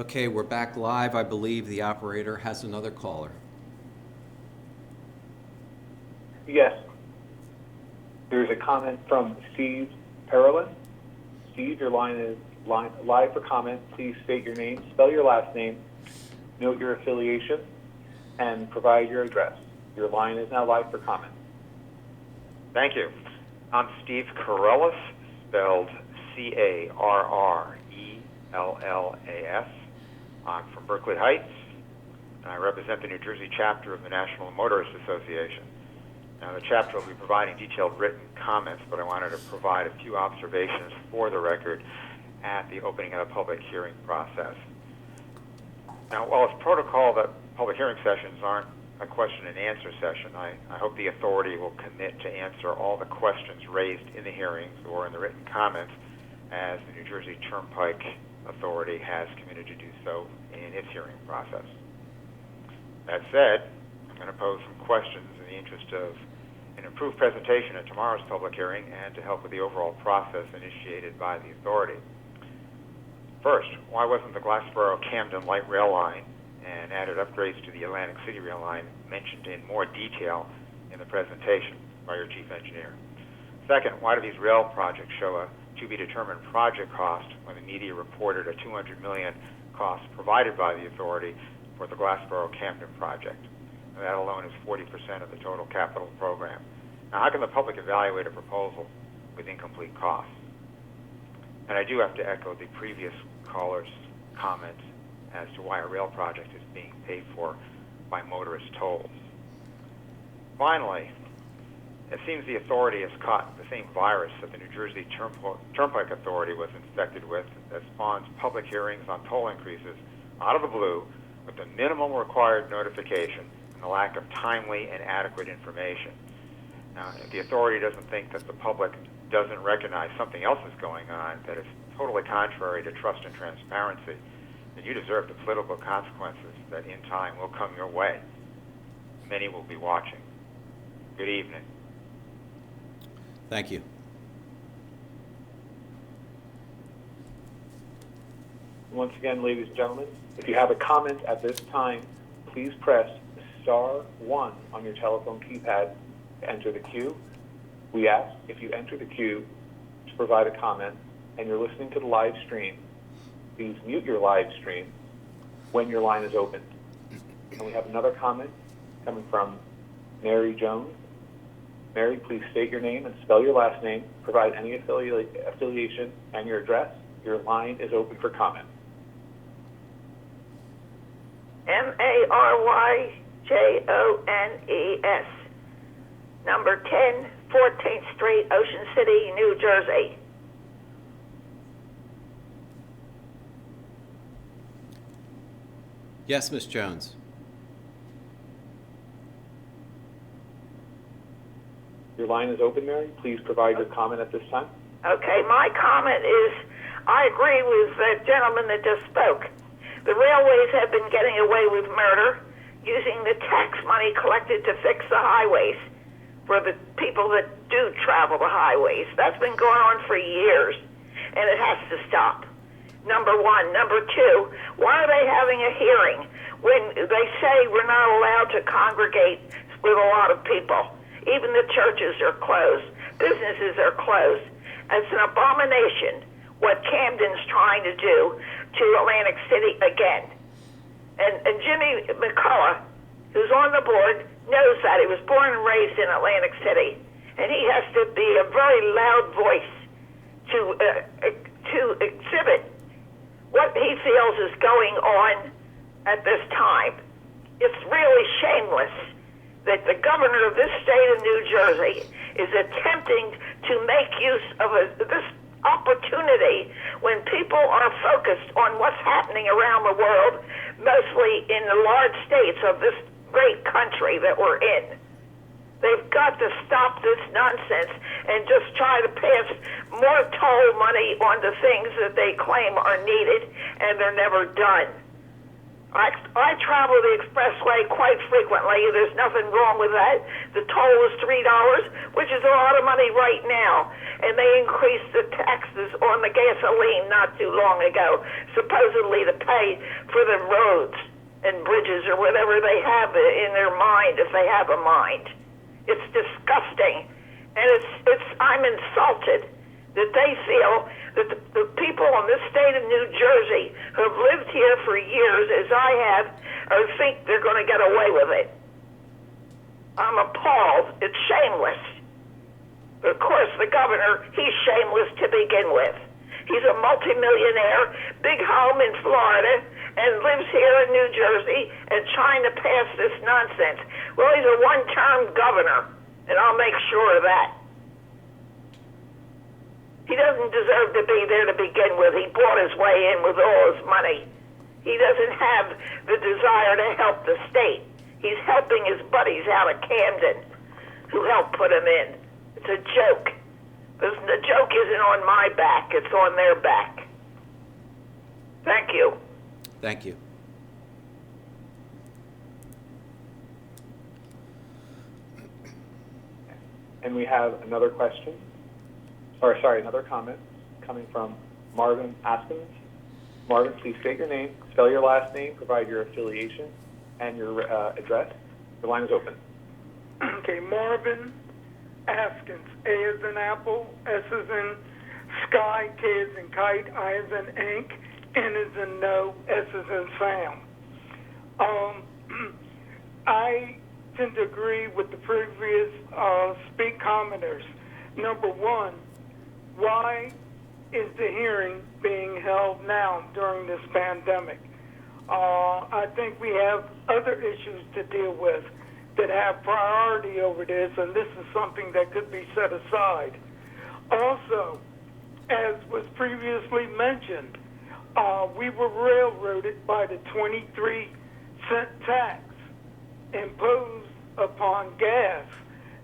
Okay, we're back live. I believe the operator has another caller. Yes. There's a comment from Steve Perlin. Steve, your line is live for comment. Please state your name, spell your last name, note your affiliation, and provide your address. Your line is now live for comment. Thank you. I'm Steve Carrellas, spelled C-A-R-R-E-L-L-A-S. I'm from Berkeley Heights, and I represent the New Jersey chapter of the National Motorist Association. Now, the chapter will be providing detailed written comments, but I wanted to provide a few observations for the record at the opening of the public hearing process. Now, while it's protocol that public hearing sessions aren't a question and answer session, I hope the authority will commit to answer all the questions raised in the hearings or in the written comments, as the New Jersey Turnpike Authority has committed to do so in its hearing process. That said, I'm going to pose some questions in the interest of an improved presentation at tomorrow's public hearing and to help with the overall process initiated by the authority. First, why wasn't the Glassboro-Camden light rail line and added upgrades to the Atlantic City rail line mentioned in more detail in the presentation by your chief engineer? Second, why do these rail projects show a to-be-determined project cost when the media reported a $200 million cost provided by the authority for the Glassboro-Camden project? And that alone is 40% of the total capital program. Now, how can the public evaluate a proposal with incomplete costs? And I do have to echo the previous caller's comment as to why a rail project is being paid for by motorist tolls. Finally, it seems the authority has caught the same virus that the New Jersey Turnpike Authority was infected with that spawns public hearings on toll increases out of the blue with the minimum required notification and the lack of timely and adequate information. Now, if the authority doesn't think that the public doesn't recognize something else is going on that is totally contrary to trust and transparency, then you deserve the political consequences that in time will come your way. Many will be watching. Good evening. Thank you. Once again, ladies and gentlemen, if you have a comment at this time, please press *1 on your telephone keypad to enter the queue. We ask, if you enter the queue to provide a comment and you're listening to the live stream, please mute your live stream when your line is open. And we have another comment coming from Mary Jones. Mary, please state your name and spell your last name, provide any affiliation and your address. Your line is open for comment. Maryjones, number 10, 14th Street, Ocean City, New Jersey. Yes, Ms. Jones. Your line is open, Mary. Please provide your comment at this time. Okay, my comment is, I agree with the gentleman that just spoke. The railways have been getting away with murder, using the tax money collected to fix the highways for the people that do travel the highways. That's been going on for years, and it has to stop. Number one. Number two, why are they having a hearing when they say we're not allowed to congregate with a lot of people? Even the churches are closed. Businesses are closed. It's an abomination what Camden's trying to do to Atlantic City again. And Jimmy McCullough, who's on the board, knows that. He was born and raised in Atlantic City. And he has to be a very loud voice to exhibit what he feels is going on at this time. It's really shameless that the governor of this state of New Jersey is attempting to make use of this opportunity when people are focused on what's happening around the world, mostly in the large states of this great country that we're in. They've got to stop this nonsense and just try to pass more toll money on the things that they claim are needed, and they're never done. I travel the expressway quite frequently. There's nothing wrong with that. The toll is $3, which is a lot of money right now. And they increased the taxes on the gasoline not too long ago, supposedly to pay for the roads and bridges or whatever they have in their mind, if they have a mind. It's disgusting. And I'm insulted that they feel that the people in this state of New Jersey who have lived here for years, as I have, or think they're going to get away with it. I'm appalled. It's shameless. But of course, the governor, he's shameless to begin with. He's a multimillionaire, big home in Florida, and lives here in New Jersey and trying to pass this nonsense. Well, he's a one-term governor, and I'll make sure of that. He doesn't deserve to be there to begin with. He bought his way in with all his money. He doesn't have the desire to help the state. He's helping his buddies out of Camden who helped put him in. It's a joke. The joke isn't on my back. It's on their back. Thank you. Thank you. And we have another question, another comment coming from Marvin Askins. Marvin, please state your name, spell your last name, provide your affiliation and your address. The line is open. Okay, Marvin Askins. A as in apple, S as in sky, K as in kite, I as in ink, N as in no, S as in Sam. I tend to agree with the previous speak commenters. Number one, why is the hearing being held now during this pandemic? I think we have other issues to deal with that have priority over this, and this is something that could be set aside. Also, as was previously mentioned, we were railroaded by the 23-cent tax imposed upon gas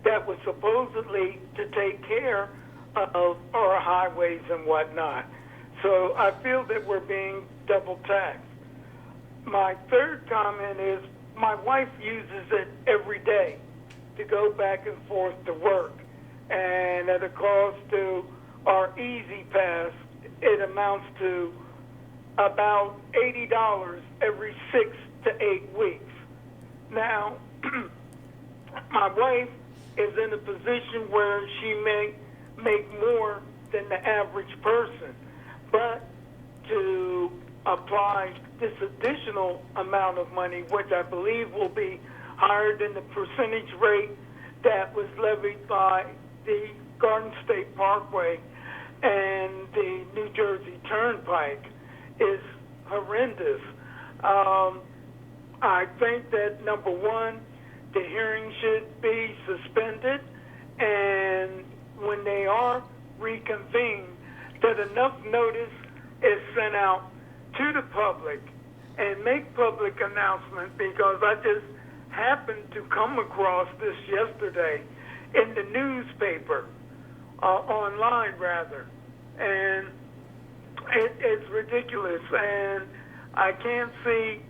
that was supposedly to take care of our highways and whatnot. So I feel that we're being double taxed. My third comment is my wife uses it every day to go back and forth to work. And at a cost to our Easy Pass, it amounts to about $80 every 6 to 8 weeks. Now, my wife is in a position where she may make more than the average person, but to apply this additional amount of money, which I believe will be higher than the percentage rate that was levied by the Garden State Parkway and the New Jersey Turnpike, is horrendous. I think that, number one, the hearing should be suspended, and when they are reconvened, that enough notice is sent out to the public and make public announcement, because I just happened to come across this yesterday in the newspaper, online rather, and it's ridiculous, and I can't see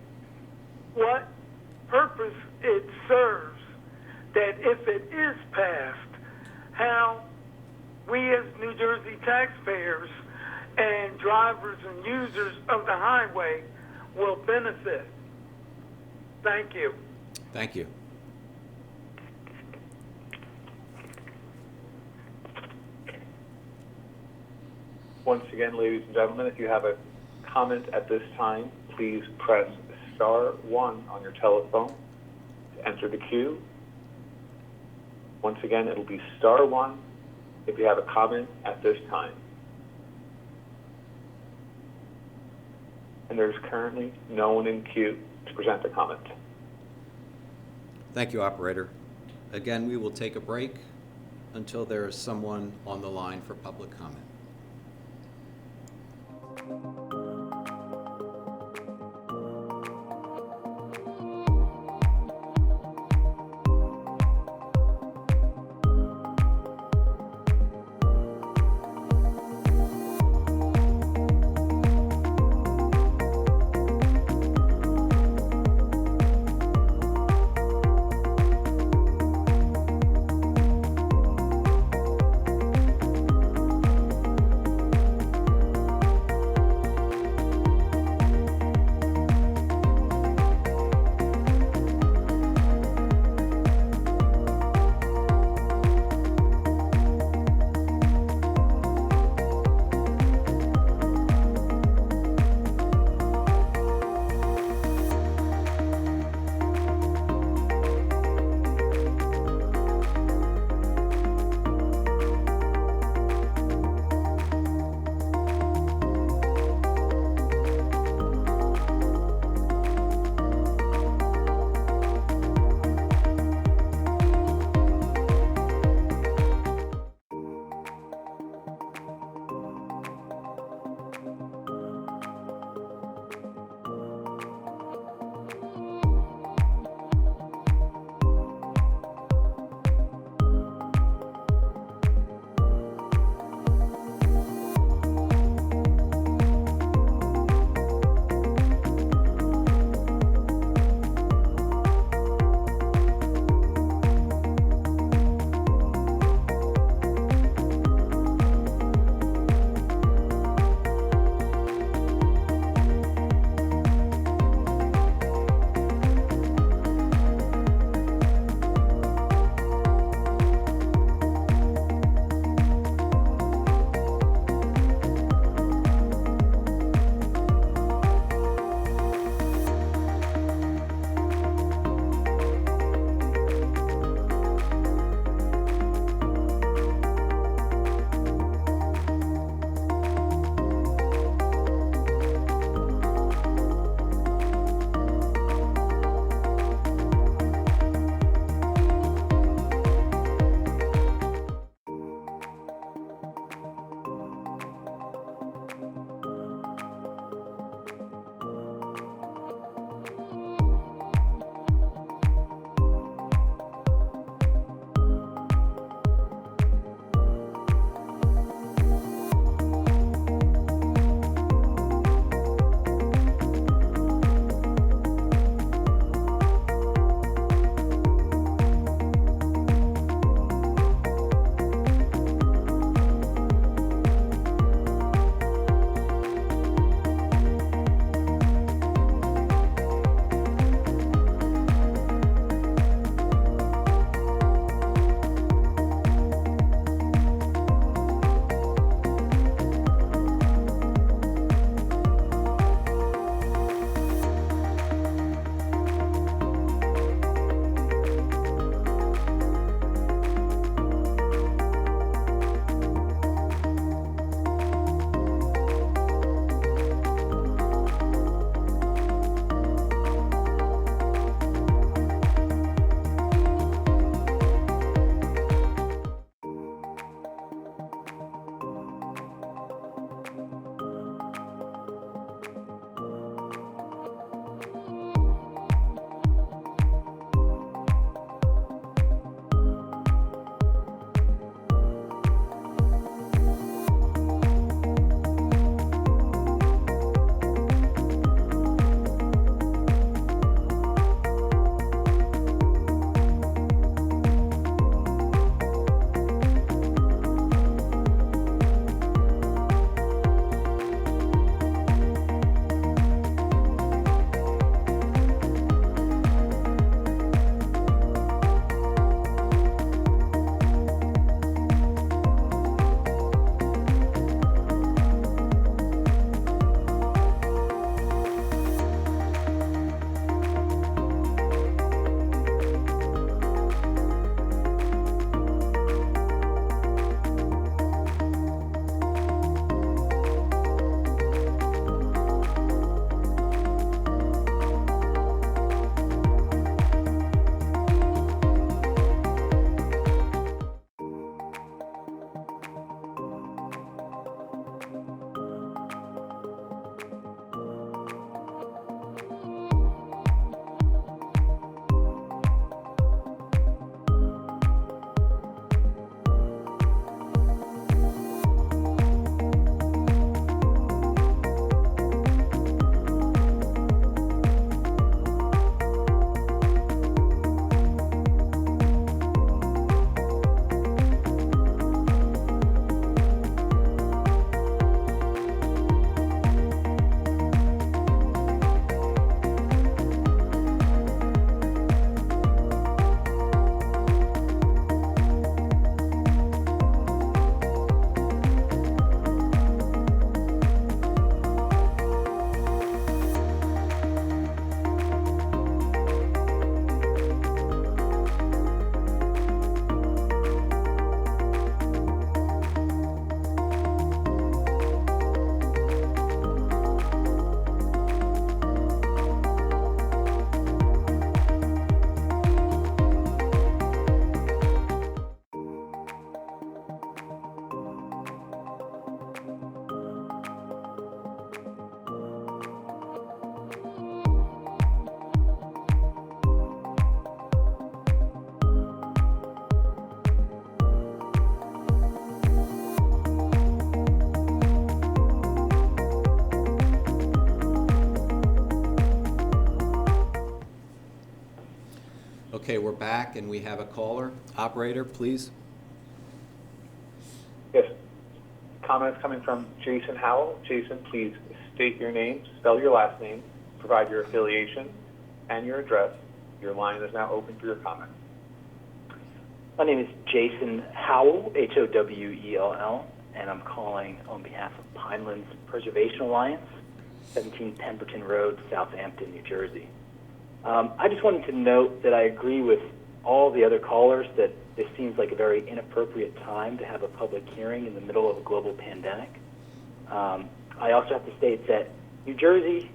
what purpose it serves, that if it is passed, how we as New Jersey taxpayers and drivers and users of the highway will benefit. Thank you. Thank you. Once again, ladies and gentlemen, if you have a comment at this time, please press star 1 on your telephone to enter the queue. Once again, it'll be star 1 if you have a comment at this time. And there's currently no one in queue to present a comment. Thank you, operator. Again, we will take a break until there is someone on the line for public comment. Okay, we're back and we have a caller. Operator, please. Yes. Comments coming from Jason Howell. Jason, please state your name, spell your last name, provide your affiliation and your address. Your line is now open for your comment. My name is Jason Howell, Howell, and I'm calling on behalf of Pinelands Preservation Alliance, 17 Pemberton Road, Southampton, New Jersey. I just wanted to note that I agree with all the other callers that this seems like a very inappropriate time to have a public hearing in the middle of a global pandemic. I also have to state that New Jersey,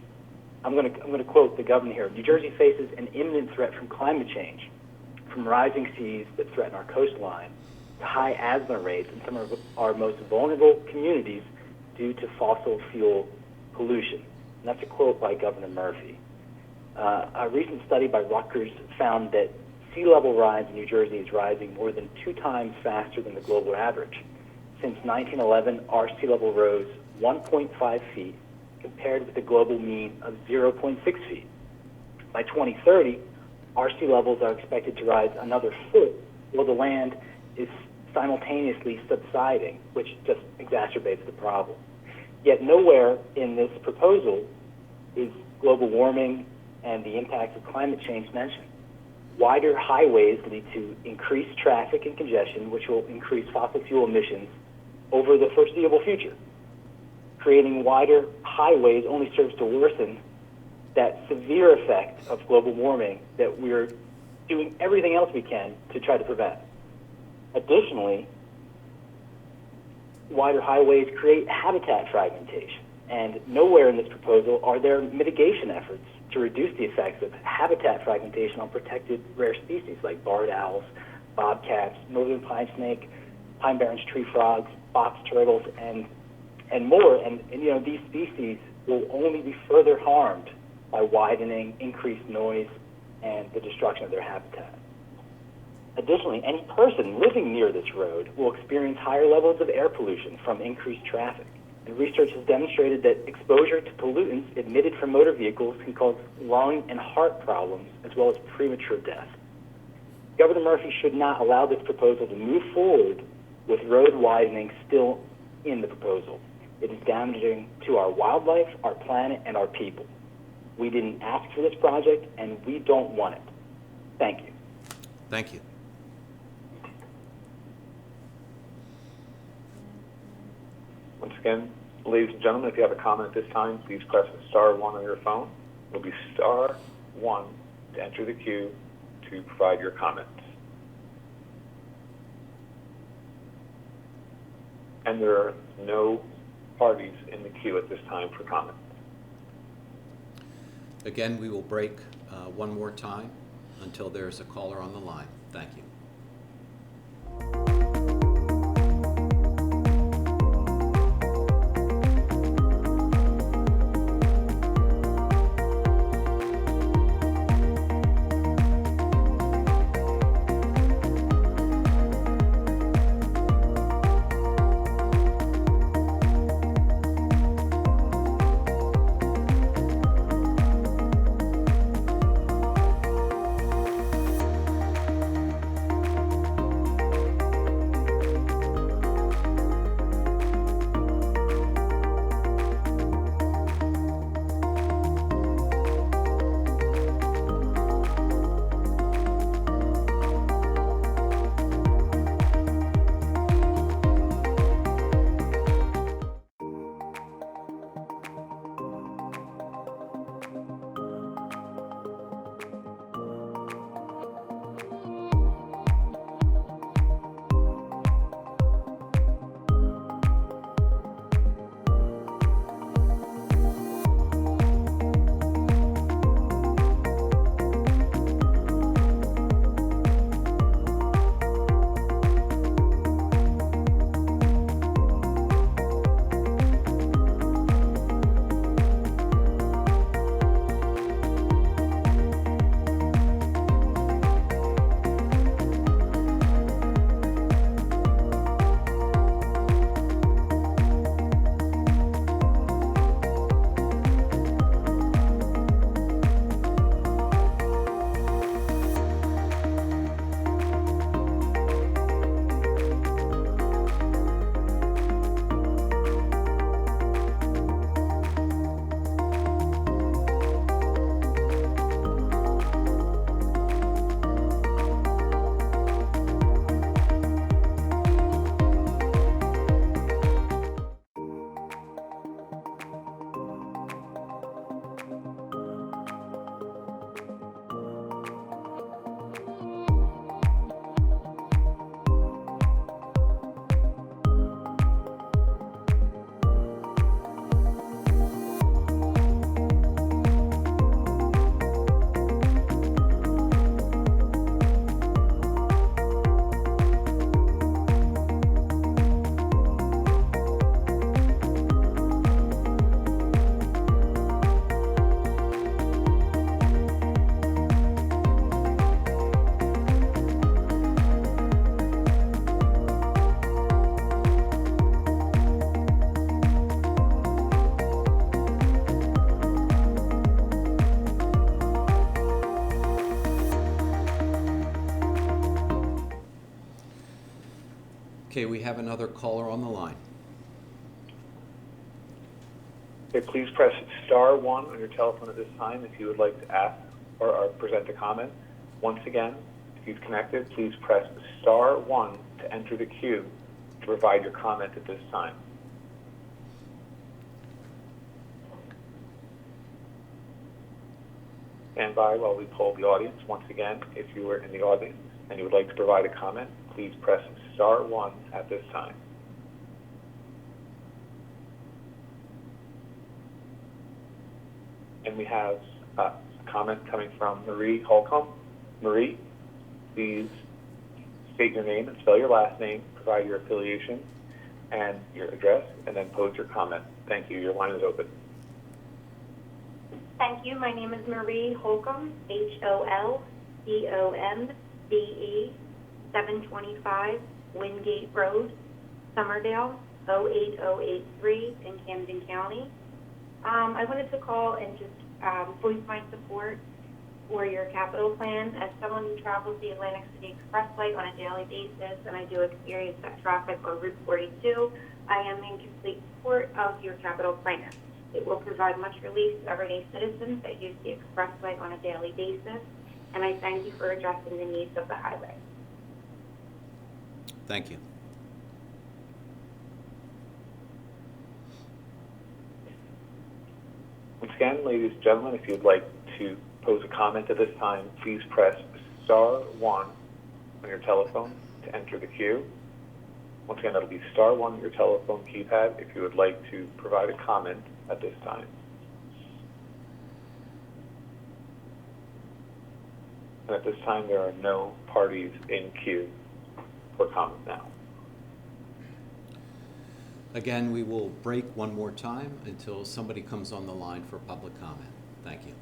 I'm going to quote the governor here, New Jersey faces an imminent threat from climate change, from rising seas that threaten our coastline, to high asthma rates in some of our most vulnerable communities due to fossil fuel pollution. And that's a quote by Governor Murphy. A recent study by Rutgers found that sea level rise in New Jersey is rising more than 2 times faster than the global average. Since 1911, our sea level rose 1.5 feet compared with the global mean of 0.6 feet. By 2030, our sea levels are expected to rise another foot while the land is simultaneously subsiding, which just exacerbates the problem. Yet nowhere in this proposal is global warming and the impacts of climate change mentioned. Wider highways lead to increased traffic and congestion, which will increase fossil fuel emissions over the foreseeable future. Creating wider highways only serves to worsen that severe effect of global warming that we're doing everything else we can to try to prevent. Additionally, wider highways create habitat fragmentation, and nowhere in this proposal are there mitigation efforts to reduce the effects of habitat fragmentation on protected rare species like barred owls, bobcats, northern pine snake, pine barrens tree frogs, box turtles, and more. And you know, these species will only be further harmed by widening, increased noise, and the destruction of their habitat. Additionally, any person living near this road will experience higher levels of air pollution from increased traffic. And research has demonstrated that exposure to pollutants emitted from motor vehicles can cause lung and heart problems, as well as premature death. Governor Murphy should not allow this proposal to move forward with road widening still in the proposal. It is damaging to our wildlife, our planet, and our people. We didn't ask for this project, and we don't want it. Thank you. Thank you. Once again, ladies and gentlemen, if you have a comment at this time, please press *1 on your phone. It will be *1 to enter the queue to provide your comments. And there are no parties in the queue at this time for comment. Again, we will break one more time until there's a caller on the line. Thank you. Okay, we have another caller on the line. Okay, please press star one on your telephone at this time if you would like to ask or present a comment. Once again, if you've connected, please press star one to enter the queue to provide your comment at this time. Stand by while we poll the audience. Once again, if you are in the audience and you would like to provide a comment, please press star one at this time. And we have a comment coming from Marie Holcomb. Marie, please state your name and spell your last name, provide your affiliation and your address, and then pose your comment. Thank you. Your line is open. Thank you. My name is Marie Holcomb, Holcombe, 725 Wingate Road, Summerdale, 08083 in Camden County. I wanted to call and just voice my support for your capital plan. As someone who travels the Atlantic City Expressway on a daily basis, and I do experience that traffic on Route 42, I am in complete support of your capital plan. It will provide much relief to everyday citizens that use the expressway on a daily basis, and I thank you for addressing the needs of the highway. Thank you. Once again, ladies and gentlemen, if you'd like to pose a comment at this time, please press star one on your telephone to enter the queue. Once again, that'll be star one on your telephone keypad if you would like to provide a comment at this time. And at this time, there are no parties in queue for comment now. Again, we will break one more time until somebody comes on the line for public comment. Thank you.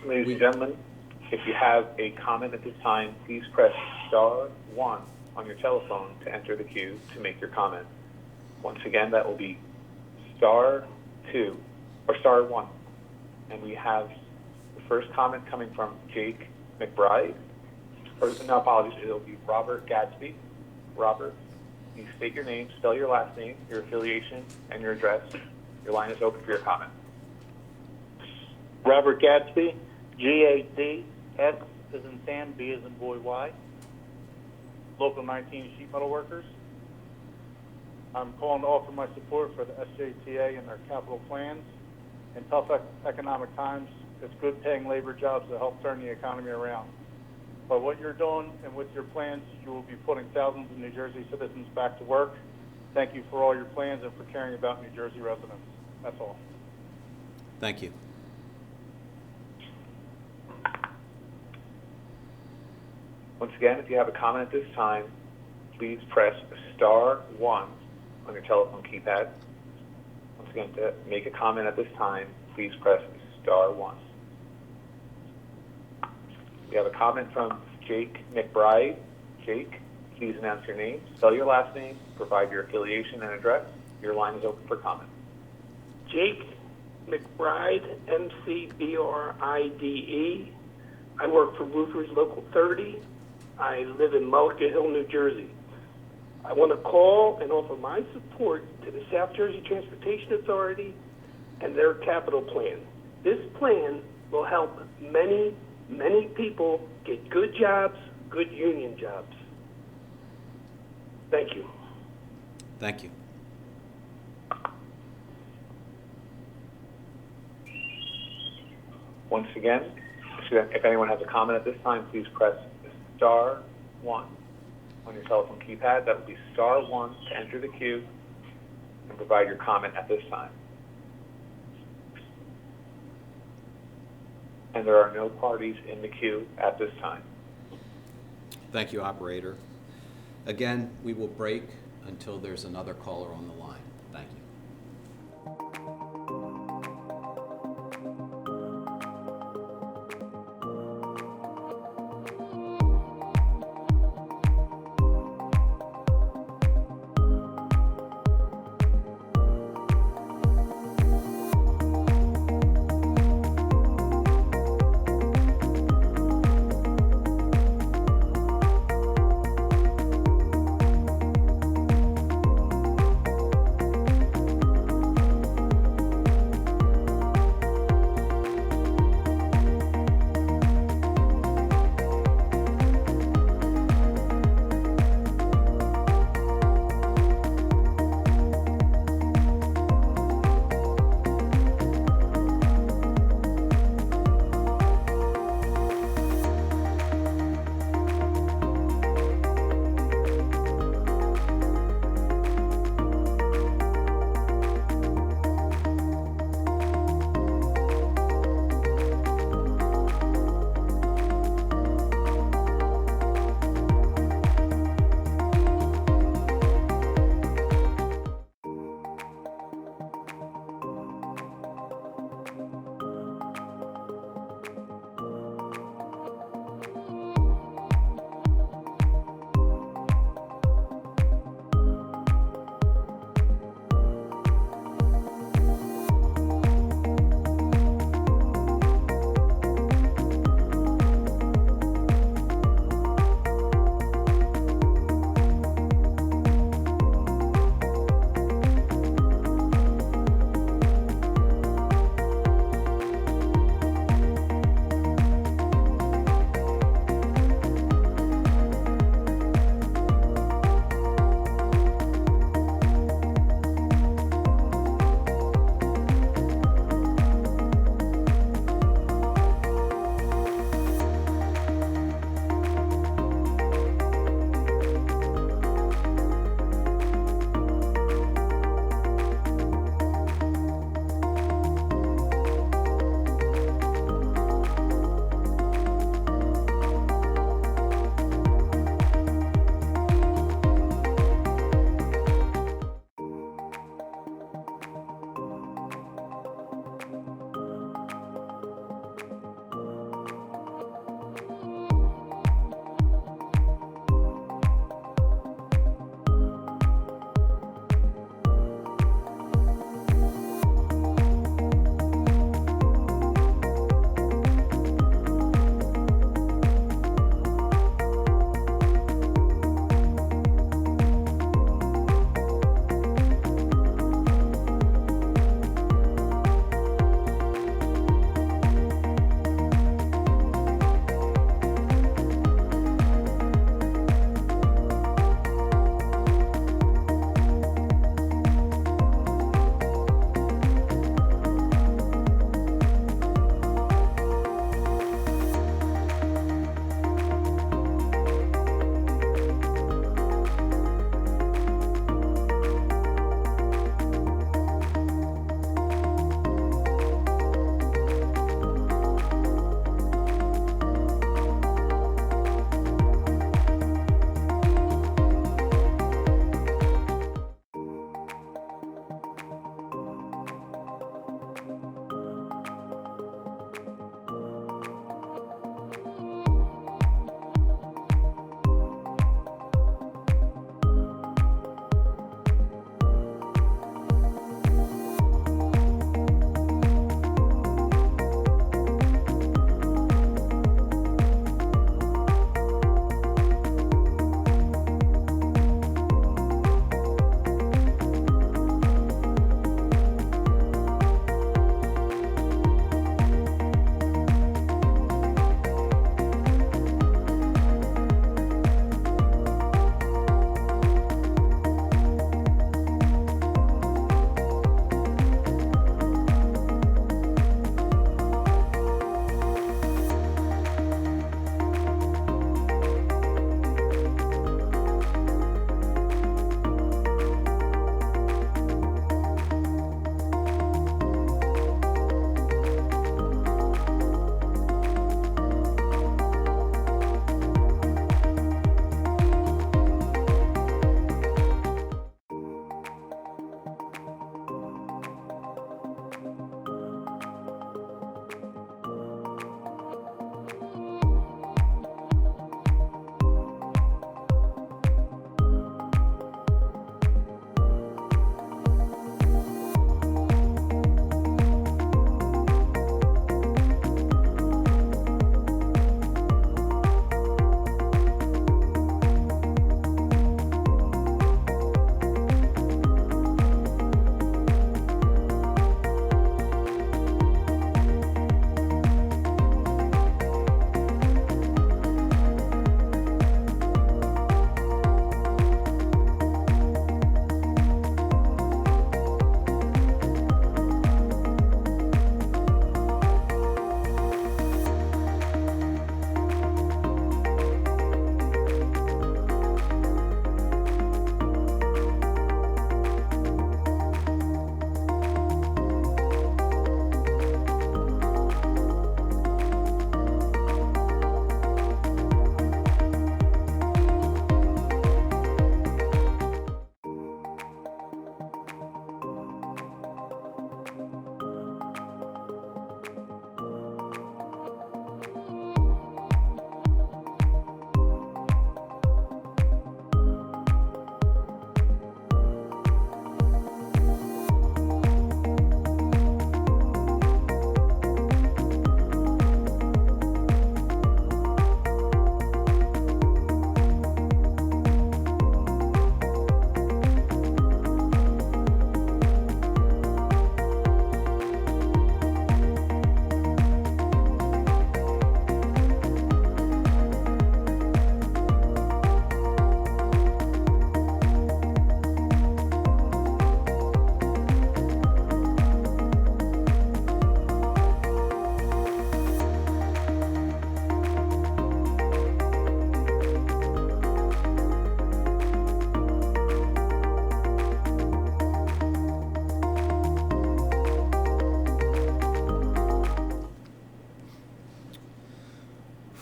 Ladies and gentlemen, if you have a comment at this time, please press star 1 on your telephone to enter the queue to make your comment. Once again, that will be star 2 or star 1. And we have the first comment coming from Jake McBride. Or, no, apologies, it'll be Robert Gadsby. Robert, you state your name, spell your last name, your affiliation, and your address. Your line is open for your comment. Robert Gadsby, GAD, S as in Sam, B as in boy, Y. Local 19 sheet metal workers. I'm calling to offer my support for the SJTA and their capital plans. In tough economic times, it's good paying labor jobs that help turn the economy around. By what you're doing and with your plans, you will be putting thousands of New Jersey citizens back to work. Thank you for all your plans and for caring about New Jersey residents. That's all. Thank you. Once again, if you have a comment at this time, please press star 1 on your telephone keypad. Once again, to make a comment at this time, please press star 1. We have a comment from Jake McBride. Jake, please announce your name, spell your last name, provide your affiliation and address. Your line is open for comment. Jake McBride, McBride. I work for Roofers Local 30. I live in Mullica Hill, New Jersey. I want to call and offer my support to the South Jersey Transportation Authority and their capital plan. This plan will help many, many people get good jobs, good union jobs. Thank you. Thank you. Once again, if anyone has a comment at this time, please press star 1 on your telephone keypad. That would be star 1 to enter the queue and provide your comment at this time. And there are no parties in the queue at this time. Thank you, operator. Again, we will break until there's another caller on the line. Thank you.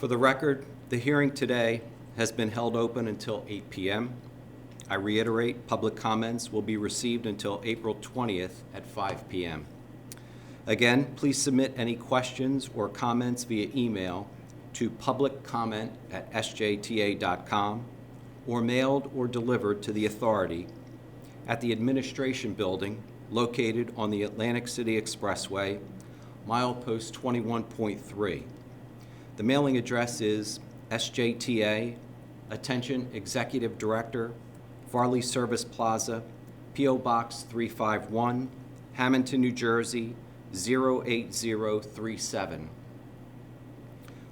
For the record, the hearing today has been held open until 8 p.m. I reiterate, public comments will be received until April 20th at 5 p.m. Again, please submit any questions or comments via email to publiccomment@sjta.com or mailed or delivered to the authority at the Administration Building located on the Atlantic City Expressway, milepost 21.3. The mailing address is SJTA, Attention Executive Director, Farley Service Plaza, P.O. Box 351, Hamilton, New Jersey, 08037.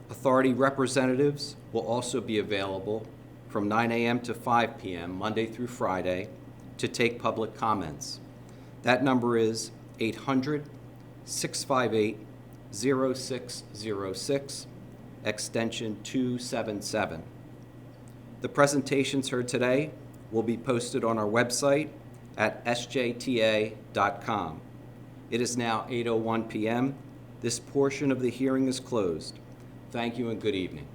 Authority representatives will also be available from 9 a.m. to 5 p.m. Monday through Friday to take public comments. That number is 800-658-0606, extension 277. The presentations heard today will be posted on our website at sjta.com. It is now 8:01 p.m. This portion of the hearing is closed. Thank you and good evening.